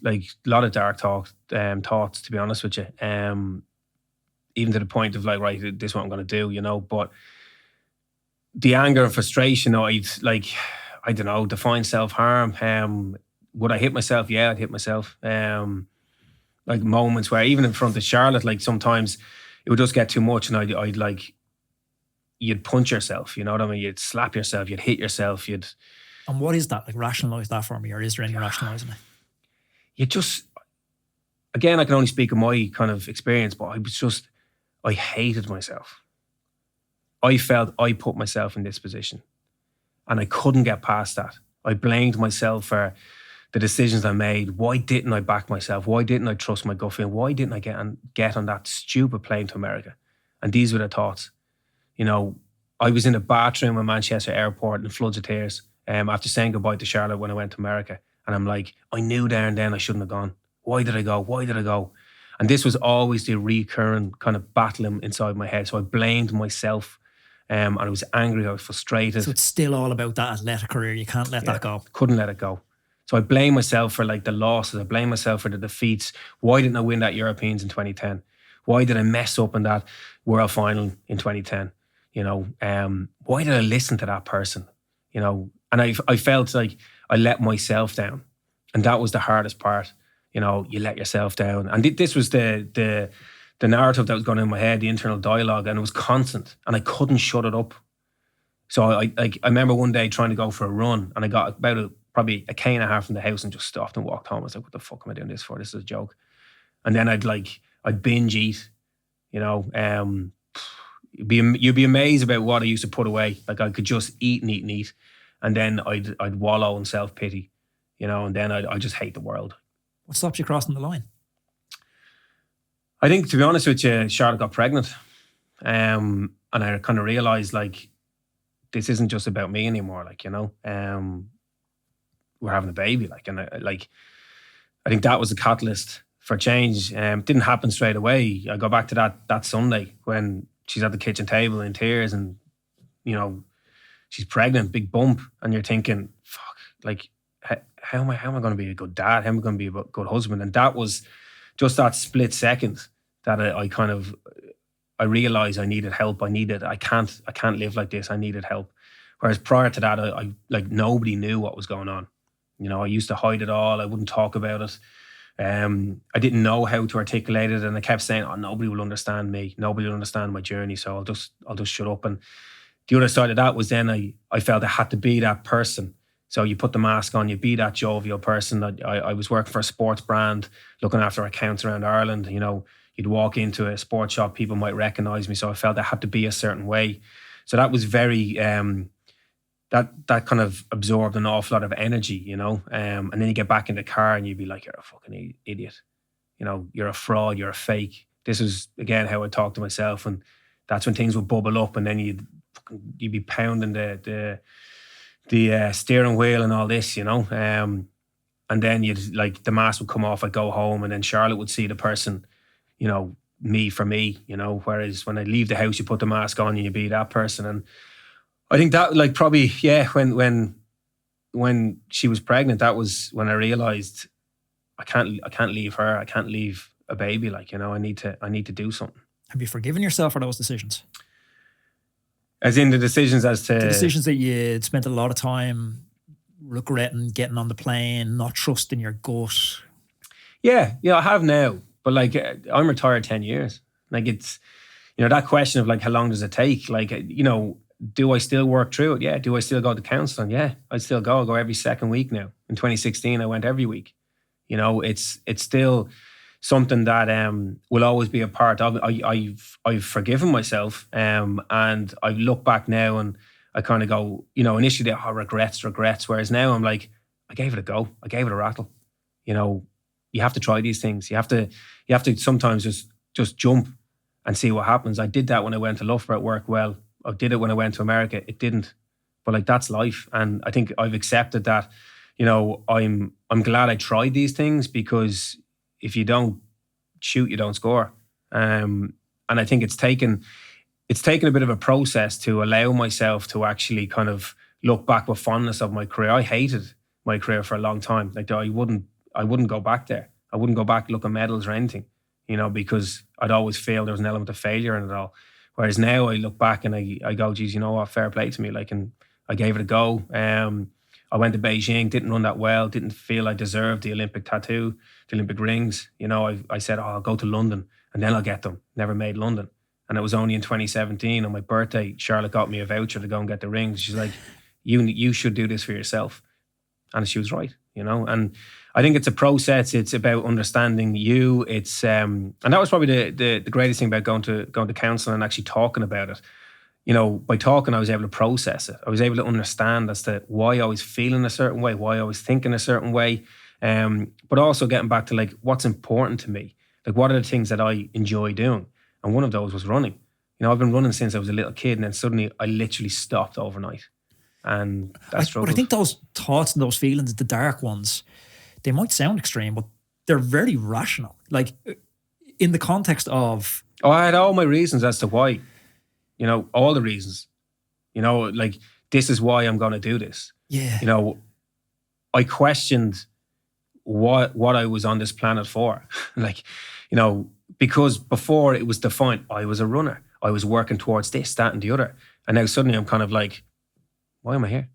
Like a lot of dark thoughts, to be honest with you. Even to the point of like, right, this is what I'm going to do, you know. But the anger and frustration, I don't know, define self-harm. Would I hit myself? Yeah, I'd hit myself. Like moments where even in front of Charlotte, like sometimes it would just get too much, and I'd like, you'd punch yourself, you know what I mean? You'd slap yourself, you'd hit yourself, And what is that? Like, rationalise that for me, or is there any rationalising it? You just, again, I can only speak of my kind of experience, but I hated myself. I felt I put myself in this position, and I couldn't get past that. I blamed myself for the decisions I made. Why didn't I back myself? Why didn't I trust my gut feeling? Why didn't I get on that stupid plane to America? And these were the thoughts. You know, I was in a bathroom in Manchester Airport in floods of tears after saying goodbye to Charlotte when I went to America. And I'm like, I knew there and then I shouldn't have gone. Why did I go? And this was always the recurring kind of battle inside my head. So I blamed myself, and I was angry, I was frustrated. So it's still all about that athletic career. You can't let that go. Couldn't let it go. So I blame myself for like the losses. I blame myself for the defeats. Why didn't I win that Europeans in 2010? Why did I mess up in that World Final in 2010? You know, why did I listen to that person? You know, and I felt like I let myself down, and that was the hardest part. You know, you let yourself down, and this was the narrative that was going on in my head, the internal dialogue, and it was constant, and I couldn't shut it up. So I remember one day trying to go for a run, and I got about probably a K and a half from the house and just stopped and walked home. I was like, "What the fuck am I doing this for? This is a joke." And then I'd binge eat, you know. You'd be amazed about what I used to put away. Like I could just eat and eat and eat, and then I'd wallow in self-pity, you know, and then I just hate the world. What stopped you crossing the line? I think, to be honest with you, Charlotte got pregnant, and I kind of realised like this isn't just about me anymore. Like, you know, we're having a baby. Like, and I think that was a catalyst for change. Didn't happen straight away. I go back to that Sunday when she's at the kitchen table in tears, and she's pregnant, big bump, and you're thinking, fuck, like, how am I going to be a good dad? How am I going to be a good husband? And that was just that split second that I realized I needed help. I can't live like this. I needed help. Whereas prior to that, I like nobody knew what was going on. I used to hide it all. I wouldn't talk about it. I didn't know how to articulate it, and I kept saying, "Oh, nobody will understand me. Nobody will understand my journey. So I'll just shut up." And the other side of that was then I felt I had to be that person. So you put the mask on, you be that jovial person. I was working for a sports brand, looking after accounts around Ireland. You'd walk into a sports shop, people might recognize me. So I felt I had to be a certain way. So that was very that kind of absorbed an awful lot of energy, and then you get back in the car and you'd be like, you're a fucking idiot. You're a fraud, you're a fake. This is, again, how I talk to myself. And that's when things would bubble up, and then you'd be pounding the steering wheel and all this, and then you'd, like, the mask would come off, I'd go home, and then Charlotte would see the person, me for me, whereas when I leave the house, you put the mask on and you be that person. And I think that, like, probably, yeah, when she was pregnant, that was when I realized I can't leave her. I can't leave a baby. Like, I need to do something. Have you forgiven yourself for those decisions? As in the decisions as to... The decisions that you spent a lot of time regretting, getting on the plane, not trusting your gut. Yeah, I have now. But, like, I'm retired 10 years. Like, it's, that question of, like, how long does it take? Like, do I still work through it? Yeah. Do I still go to counselling? Yeah, I still go. I go every second week now. In 2016, I went every week. It's still something that will always be a part of it. I've forgiven myself, and I look back now and I kind of go, initially, regrets. Whereas now I'm like, I gave it a go. I gave it a rattle. You have to try these things. You have to sometimes just jump and see what happens. I did that when I went to Loughborough. It worked well. I did it when I went to America. It didn't. But, like, that's life. And I think I've accepted that, I'm glad I tried these things, because if you don't shoot, you don't score. And I think it's taken a bit of a process to allow myself to actually kind of look back with fondness of my career. I hated my career for a long time. Like, I wouldn't go back there. I wouldn't go back looking medals or anything, because I'd always feel there was an element of failure in it all. Whereas now I look back and I go, geez, you know what, fair play to me. Like, and I gave it a go. I went to Beijing, didn't run that well, didn't feel I deserved the Olympic tattoo, the Olympic rings. I said, I'll go to London and then I'll get them. Never made London. And it was only in 2017 on my birthday, Charlotte got me a voucher to go and get the rings. She's like, you should do this for yourself. And she was right, and I think it's a process. It's about understanding you. It's and that was probably the greatest thing about going to counselling and actually talking about it. By talking, I was able to process it. I was able to understand as to why I was feeling a certain way, why I was thinking a certain way, but also getting back to, like, what's important to me. Like, what are the things that I enjoy doing? And one of those was running. I've been running since I was a little kid, and then suddenly I literally stopped overnight. And that's But I think those thoughts and those feelings, the dark ones, they might sound extreme, but they're very rational. Like, in the context of... Oh, I had all my reasons as to why. All the reasons. Like, this is why I'm going to do this. Yeah. I questioned what I was on this planet for. Like, because before it was defined, I was a runner. I was working towards this, that, and the other. And now suddenly I'm kind of like, why am I here?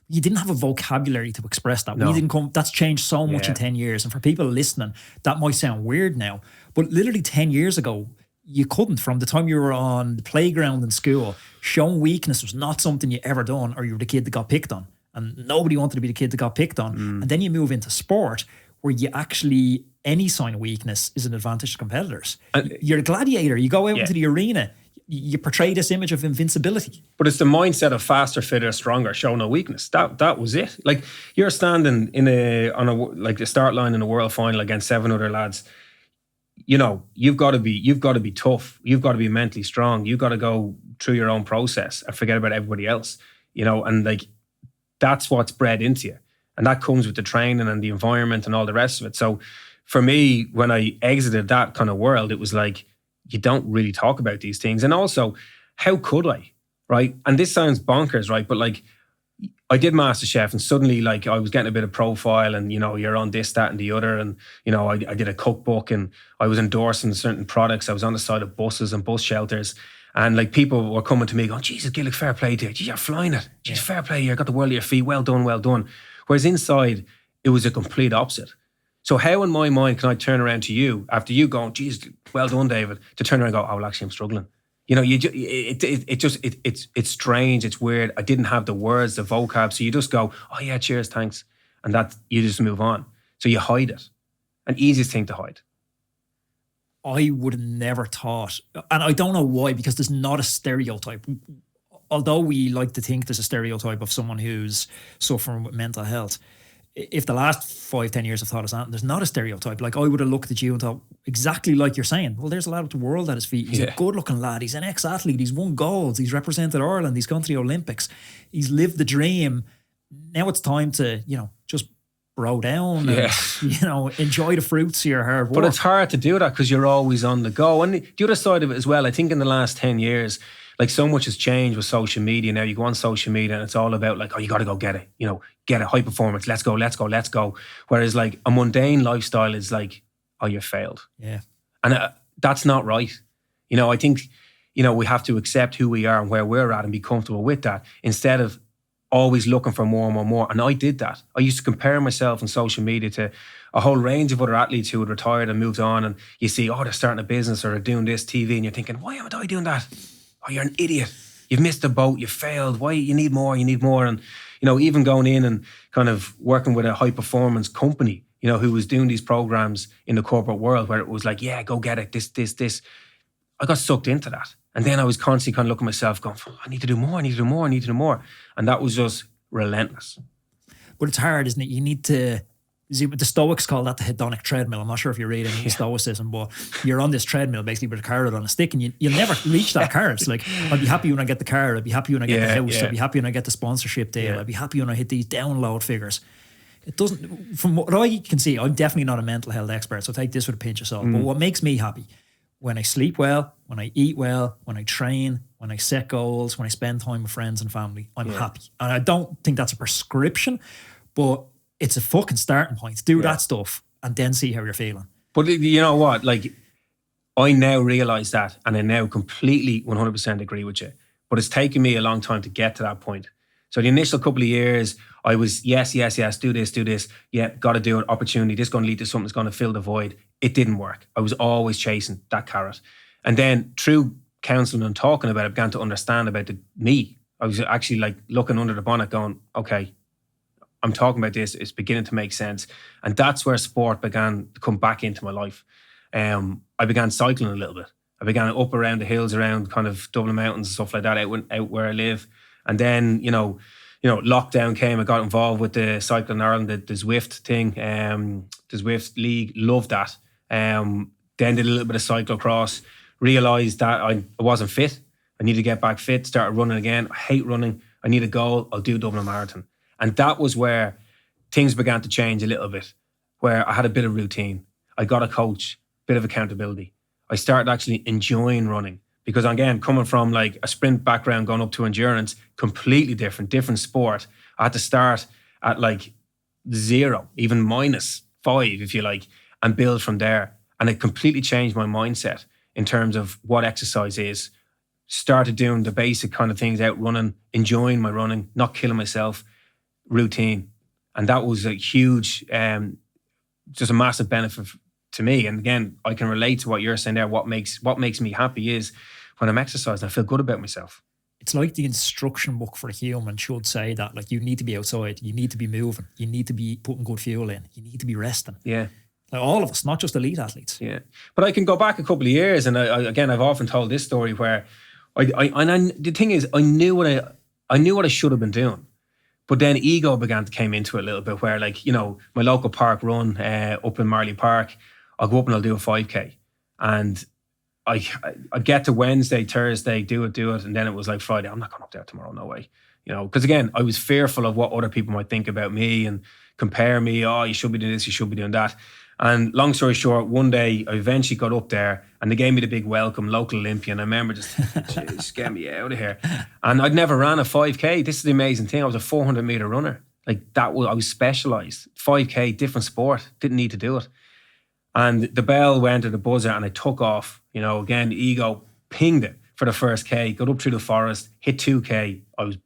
You didn't have a vocabulary to express that. No. That's changed so much in 10 years. And for people listening, that might sound weird now. But literally 10 years ago, you couldn't. From the time you were on the playground in school, showing weakness was not something you ever done, or you were the kid that got picked on. And nobody wanted to be the kid that got picked on. And then you move into sport, where you actually, any sign of weakness is an advantage to competitors. You're a gladiator. You go out into the arena. You portray this image of invincibility. But it's the mindset of faster, fitter, stronger, show no weakness. That was it. Like, you're standing on the start line in a world final against 7 other lads. You've got to be tough. You've got to be mentally strong. You've got to go through your own process and forget about everybody else. And, like, that's what's bred into you. And that comes with the training and the environment and all the rest of it. So for me, when I exited that kind of world, it was like, you don't really talk about these things. And also, how could I? right? And this sounds bonkers, right? But like, I did MasterChef and suddenly like I was getting a bit of profile and, you know, you're on this, that and the other. And, you know, I did a cookbook and I was endorsing certain products. I was on the side of buses and bus shelters. And like people were coming to me going, Jesus, Gillick, fair play to you. Geez, you're flying it. Geez, fair play. You got the world at your feet. Well done, well done. Whereas inside, it was a complete opposite. So how in my mind can I turn around to you after you going, geez, well done, David, to turn around and go, oh, well, actually, I'm struggling. You know, it's strange. It's weird. I didn't have the words, the vocab. So you just go, oh yeah, cheers, thanks. And that you just move on. So you hide it. An easiest thing to hide. I would have never thought, and I don't know why, because there's not a stereotype. Although we like to think there's a stereotype of someone who's suffering with mental health. If the last 5-10 years have taught us that, there's not a stereotype. Like I would have looked at you and thought, exactly like you're saying, well, there's a lad with the world at his feet. He's a good looking lad. He's an ex-athlete. He's won golds. He's represented Ireland. He's gone to the Olympics. He's lived the dream. Now it's time to, you know, just bro down and, you know, enjoy the fruits of your hard work. But it's hard to do that because you're always on the go. And the other side of it as well, I think in the last 10 years, like so much has changed with social media. Now you go on social media and it's all about like, oh, you got to go get it, you know, get it, high performance. Let's go, let's go, let's go. Whereas like a mundane lifestyle is like, oh, you failed. Yeah. And that's not right. You know, I think, you know, we have to accept who we are and where we're at and be comfortable with that instead of always looking for more and more and more. And I did that. I used to compare myself on social media to a whole range of other athletes who had retired and moved on. And you see, oh, they're starting a business or they're doing this TV and you're thinking, why am I doing that? Oh, you're an idiot. You've missed the boat. You failed. Why? You need more. You need more. And, you know, even going in and kind of working with a high performance company, you know, who was doing these programs in the corporate world where it was like, yeah, go get it. This. I got sucked into that. And then I was constantly kind of looking at myself going, I need to do more. I need to do more. I need to do more. And that was just relentless. But it's hard, isn't it? You need to, the Stoics call that the hedonic treadmill. I'm not sure if you read any Stoicism, but you're on this treadmill basically with a carrot on a stick and you'll never reach that carrot. It's like, I'll be happy when I get the car. I'll be happy when I get the house. I'll be happy when I get the sponsorship deal. I'll be happy when I hit these download figures. It doesn't, from what I can see, I'm definitely not a mental health expert, so take this with a pinch of salt. But what makes me happy, when I sleep well, when I eat well, when I train, when I set goals, when I spend time with friends and family, I'm happy. And I don't think that's a prescription, but it's a fucking starting point. Do that stuff and then see how you're feeling. But you know what? Like, I now realise that and I now completely 100% agree with you. But it's taken me a long time to get to that point. So the initial couple of years, I was, yes, do this. Yeah, got to do it. Opportunity. This is going to lead to something that's going to fill the void. It didn't work. I was always chasing that carrot. And then through counselling and talking about it, I began to understand about me. I was actually like looking under the bonnet going, okay, I'm talking about this. It's beginning to make sense. And that's where sport began to come back into my life. I began cycling a little bit. I began up around the hills, around kind of Dublin Mountains and stuff like that, out where I live. And then, you know, lockdown came. I got involved with the Cycling Ireland, the Zwift thing, the Zwift League. Loved that. Then did a little bit of cyclocross. Realised that I wasn't fit. I needed to get back fit. Started running again. I hate running. I need a goal. I'll do Dublin Marathon. And that was where things began to change a little bit, where I had a bit of routine. I got a coach, bit of accountability. I started actually enjoying running. Because again, coming from like a sprint background, going up to endurance, completely different sport. I had to start at like 0, even -5, if you like, and build from there. And it completely changed my mindset in terms of what exercise is. Started doing the basic kind of things, out running, enjoying my running, not killing myself, routine. And that was a huge, just a massive benefit to me. And again, I can relate to what you're saying there. What makes me happy is when I'm exercising, I feel good about myself. It's like the instruction book for a human should say that, like, you need to be outside, you need to be moving, you need to be putting good fuel in, you need to be resting. Yeah. Like all of us, not just elite athletes. Yeah. But I can go back a couple of years, and I've often told this story where the thing is, I knew what I should have been doing. But then ego began to came into it a little bit, where, like, you know, my local park run up in Marley Park, I'll go up and I'll do a 5K. And I get to Wednesday, Thursday, do it. And then it was like Friday, I'm not going up there tomorrow, no way. You know, because again, I was fearful of what other people might think about me and compare me. Oh, you should be doing this, you should be doing that. And long story short, one day I eventually got up there and they gave me the big welcome, local Olympian. I remember just thinking, jeez, get me out of here. And I'd never ran a 5K. This is the amazing thing. I was a 400 meter runner. Like that was, I was specialized. 5K, different sport, didn't need to do it. And the bell went at the buzzer and I took off, again, ego, pinged it for the first K, got up through the forest, hit 2K. I was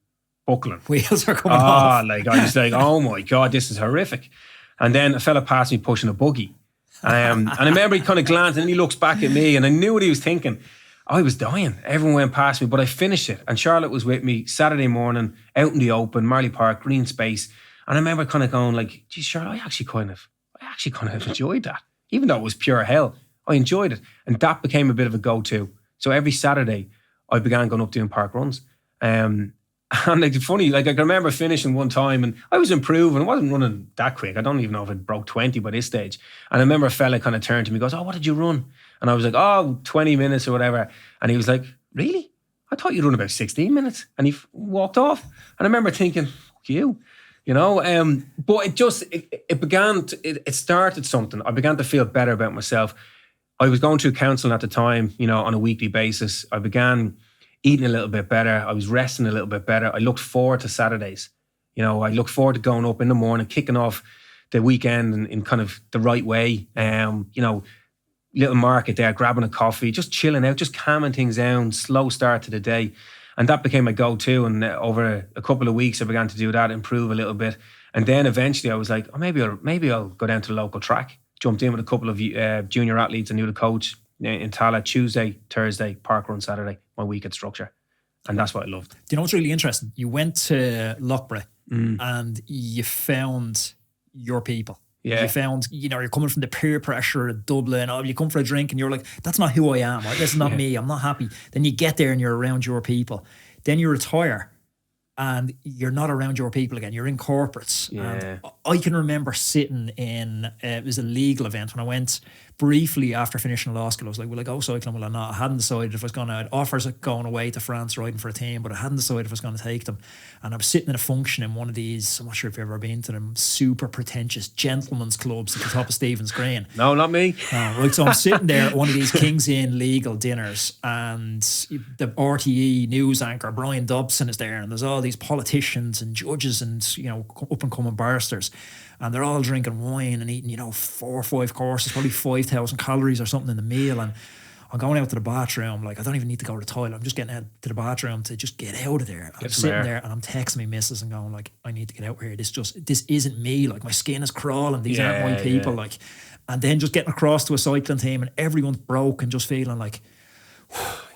buckling. Wheels are coming off. I was like, oh my God, this is horrific. And then a fella passed me pushing a buggy. And I remember he kind of glanced and he looks back at me and I knew what he was thinking. I was dying. Everyone went past me, but I finished it. And Charlotte was with me Saturday morning, out in the open, Marley Park, green space. And I remember kind of going like, geez, Charlotte, I actually kind of enjoyed that. Even though it was pure hell, I enjoyed it. And that became a bit of a go-to. So every Saturday, I began going up doing park runs. And it's funny, I can remember finishing one time and I was improving. I wasn't running that quick. I don't even know if it broke 20 by this stage. And I remember a fella kind of turned to me and goes, oh, what did you run? And I was like, 20 minutes or whatever. And he was like, really? I thought you'd run about 16 minutes. And he walked off. And I remember thinking, fuck you, but it started something. I began to feel better about myself. I was going through counselling at the time, on a weekly basis. I began eating a little bit better. I was resting a little bit better. I looked forward to Saturdays. I looked forward to going up in the morning, kicking off the weekend in kind of the right way. Little market there, grabbing a coffee, just chilling out, just calming things down, slow start to the day. And that became my go-to. And over a couple of weeks, I began to do that, improve a little bit. And then eventually I was like, oh, maybe I'll go down to the local track. Jumped in with a couple of junior athletes. I knew the coach in Tala, Tuesday, Thursday, park run Saturday, my weekend structure. And that's what I loved. Do you know what's really interesting? You went to Loughborough and you found your people. Yeah. You found, you're coming from the peer pressure of Dublin, or you come for a drink and you're like, that's not who I am. This is not me. I'm not happy. Then you get there and you're around your people. Then you retire and you're not around your people again. You're in corporates. Yeah. And I can remember sitting in, it was a legal event when I went briefly after finishing law school. I was like, will I go cycling? Will I not? I hadn't decided if I was going to, I had offers of going away to France riding for a team, but I hadn't decided if I was going to take them. And I was sitting in a function in one of these, I'm not sure if you've ever been to them, super pretentious gentlemen's clubs at the top of Stephen's Green. No, not me. Right, so I'm sitting there at one of these King's Inn legal dinners and the RTE news anchor, Brian Dobson, is there and there's all these politicians and judges and, up and coming barristers. And they're all drinking wine and eating, 4 or 5 courses, probably 5,000 calories or something in the meal. And I'm going out to the bathroom, like I don't even need to go to the toilet. I'm just getting out to the bathroom to just get out of there. I'm sitting there and I'm texting my missus and going like, I need to get out here. This isn't me. Like my skin is crawling. These aren't my people. Yeah. Like, and then just getting across to a cycling team and everyone's broke and just feeling like,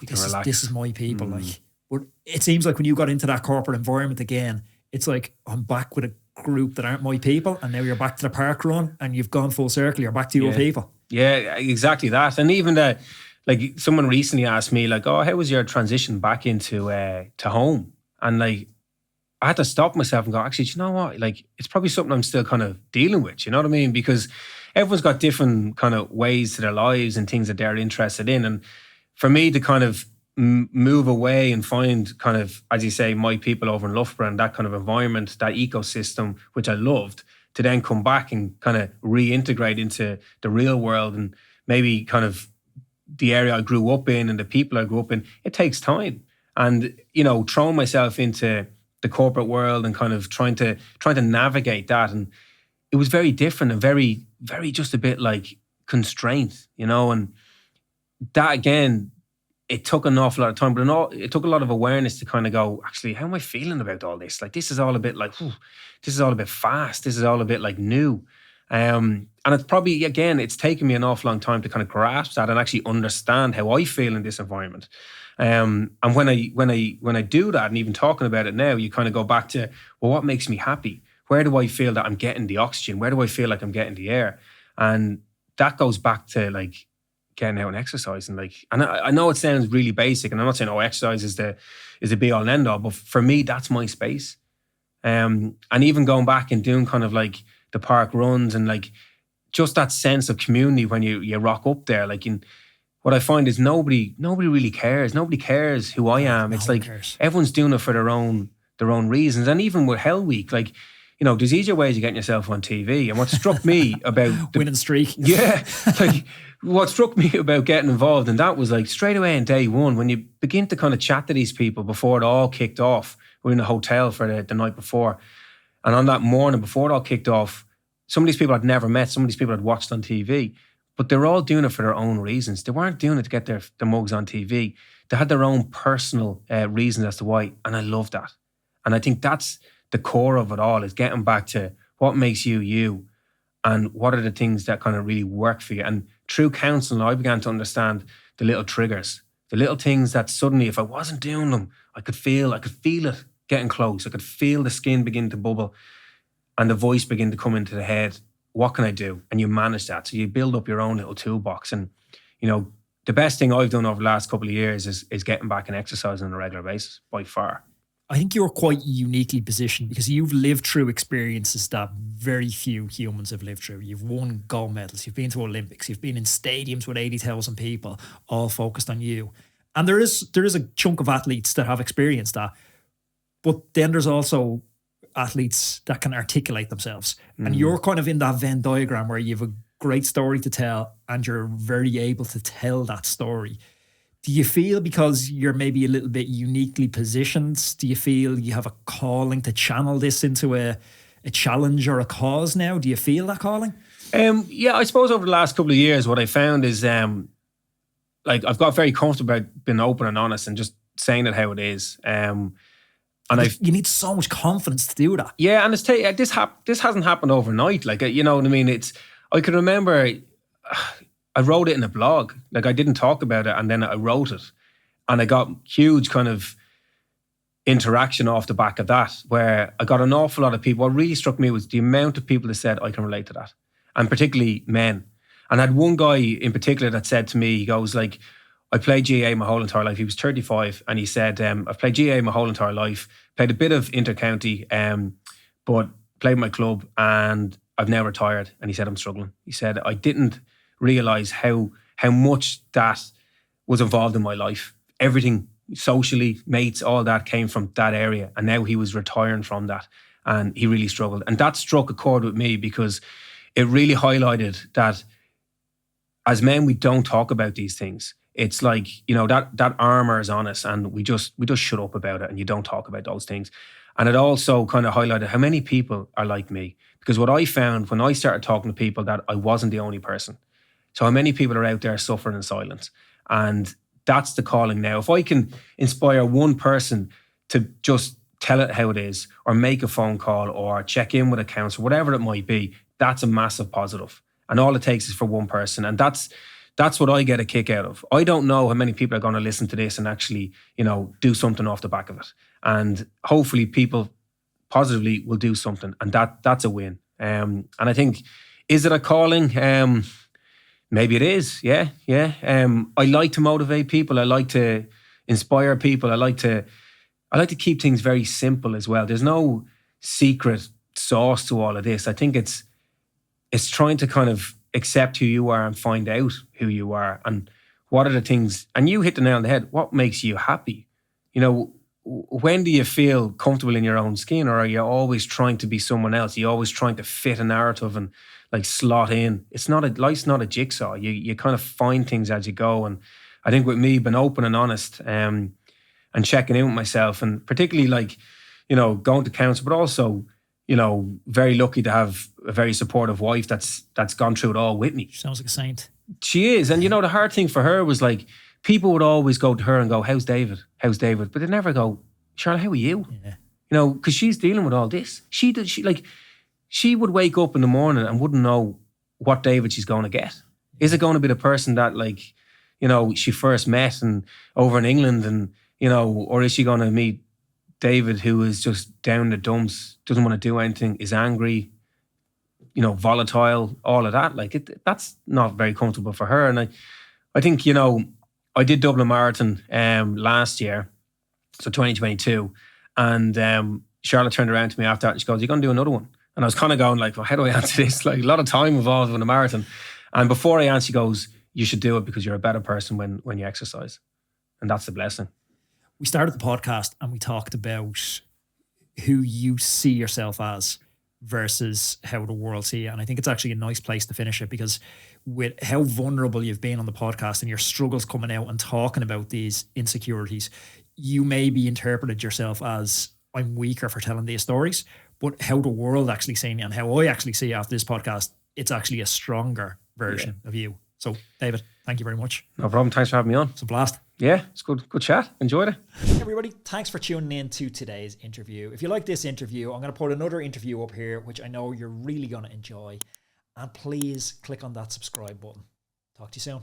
this is my people. Like, but it seems like when you got into that corporate environment again, it's like I'm back with a group that aren't my people, and now you're back to the park run and you've gone full circle. You're back to your people. Yeah, exactly that. And even like someone recently asked me like, oh, how was your transition back into to home? And like I had to stop myself and go, actually, do you know what? Like it's probably something I'm still kind of dealing with, you know what I mean? Because everyone's got different kind of ways to their lives and things that they're interested in. And for me to kind of move away and find kind of, as you say, my people over in Loughborough and that kind of environment, that ecosystem, which I loved, to then come back and kind of reintegrate into the real world and maybe kind of the area I grew up in and the people I grew up in, it takes time. And, throwing myself into the corporate world and kind of trying to navigate that. And it was very different and very, very just a bit like constraint, and that again, it took an awful lot of time, but it took a lot of awareness to kind of go, actually, how am I feeling about all this? Like, this is all a bit like, this is all a bit fast. This is all a bit like new. And it's probably, again, it's taken me an awful long time to kind of grasp that and actually understand how I feel in this environment. And when I do that and even talking about it now, you kind of go back to, well, what makes me happy? Where do I feel that I'm getting the oxygen? Where do I feel like I'm getting the air? And that goes back to like, getting out and exercising, and I know it sounds really basic, and I'm not saying exercise is the be all and end all, but for me that's my space. And even going back and doing kind of like the park runs and like just that sense of community when you rock up there, what I find is nobody really cares. Nobody cares who I am. It's like everyone's doing it for their own reasons. And even with Hell Week, there's easier ways of getting yourself on TV. And what struck me about winning streak. Yeah. Like what struck me about getting involved in that was like straight away in day one, when you begin to kind of chat to these people before it all kicked off. We're in a hotel for the night before. And on that morning before it all kicked off, some of these people I'd never met, some of these people I'd watched on TV, but they were all doing it for their own reasons. They weren't doing it to get their mugs on TV. They had their own personal reasons as to why. And I love that. And I think that's the core of it all, is getting back to what makes you you and what are the things that kind of really work for you. And through counselling, I began to understand the little triggers, the little things that suddenly, if I wasn't doing them, I could feel it getting close. I could feel the skin begin to bubble and the voice begin to come into the head. What can I do? And you manage that. So you build up your own little toolbox. And, the best thing I've done over the last couple of years is getting back and exercising on a regular basis, by far. I think you're quite uniquely positioned because you've lived through experiences that very few humans have lived through. You've won gold medals, you've been to Olympics, you've been in stadiums with 80,000 people, all focused on you. And there is a chunk of athletes that have experienced that. But then there's also athletes that can articulate themselves. And you're kind of in that Venn diagram where you have a great story to tell and you're very able to tell that story. Do you feel, because you're maybe a little bit uniquely positioned, do you feel you have a calling to channel this into a challenge or a cause now? Do you feel that calling? Yeah, I suppose over the last couple of years, what I found is I've got very comfortable about being open and honest and just saying it how it is. And you need so much confidence to do that. Yeah, and this hasn't happened overnight. Like, you know what I mean? I can remember I wrote it in a blog. Like, I didn't talk about it, and then I wrote it, and I got huge kind of interaction off the back of that, where I got an awful lot of people. What really struck me was the amount of people that said, I can relate to that, and particularly men. And I had one guy in particular that said to me, he goes like, I played GAA my whole entire life. He was 35, and he said, I've played GAA my whole entire life, played a bit of inter-county, but played my club, and I've now retired. And he said, I'm struggling. He said, I didn't realise how much that was involved in my life. Everything, socially, mates, all that came from that area. And now he was retiring from that, and he really struggled. And that struck a chord with me, because it really highlighted that as men, we don't talk about these things. It's like, that armor is on us, and we just shut up about it, and you don't talk about those things. And it also kind of highlighted how many people are like me. Because what I found when I started talking to people, that I wasn't the only person. So how many people are out there suffering in silence? And that's the calling now. If I can inspire one person to just tell it how it is, or make a phone call, or check in with a counsellor, whatever it might be, that's a massive positive. And all it takes is for one person. And that's what I get a kick out of. I don't know how many people are going to listen to this and actually, do something off the back of it. And hopefully people positively will do something. And that's a win. And I think, is it a calling? Maybe it is. Yeah. I like to motivate people. I like to inspire people. I like to keep things very simple as well. There's no secret sauce to all of this. I think it's trying to kind of accept who you are and find out who you are and what are the things. And you hit the nail on the head. What makes you happy? When do you feel comfortable in your own skin, or are you always trying to be someone else? Are you always trying to fit a narrative and like slot in? Life's not a jigsaw. You kind of find things as you go. And I think with me, being open and honest, and checking in with myself, and particularly like, going to counsel, but also, very lucky to have a very supportive wife that's gone through it all with me. She sounds like a saint. She is. And the hard thing for her was like, people would always go to her and go, how's David? But they never go, Charlotte, how are you? Yeah. Because she's dealing with all this. She would wake up in the morning and wouldn't know what David she's going to get. Is it going to be the person that she first met and over in England, and, or is she going to meet David, who is just down in the dumps, doesn't want to do anything, is angry, volatile, all of that. That's not very comfortable for her. And I think, I did Dublin Marathon last year, so 2022, and Charlotte turned around to me after that and she goes, "You're going to do another one?" And I was kind of going like, well, how do I answer this? Like, a lot of time involved in a marathon. And before I answer, she goes, "You should do it because you're a better person when you exercise." And that's the blessing. We started the podcast and we talked about who you see yourself as. versus how the world see you. And I think it's actually a nice place to finish it, because with how vulnerable you've been on the podcast and your struggles coming out and talking about these insecurities, you may be interpreted yourself as, I'm weaker for telling these stories, but how the world actually seeing you and how I actually see you after this podcast, it's actually a stronger version of you. So David, thank you very much. No problem. Thanks for having me on. It's a blast. Yeah, it's good chat. Enjoyed it. Hey everybody, thanks for tuning in to today's interview. If you like this interview, I'm going to put another interview up here, which I know you're really going to enjoy. And please click on that subscribe button. Talk to you soon.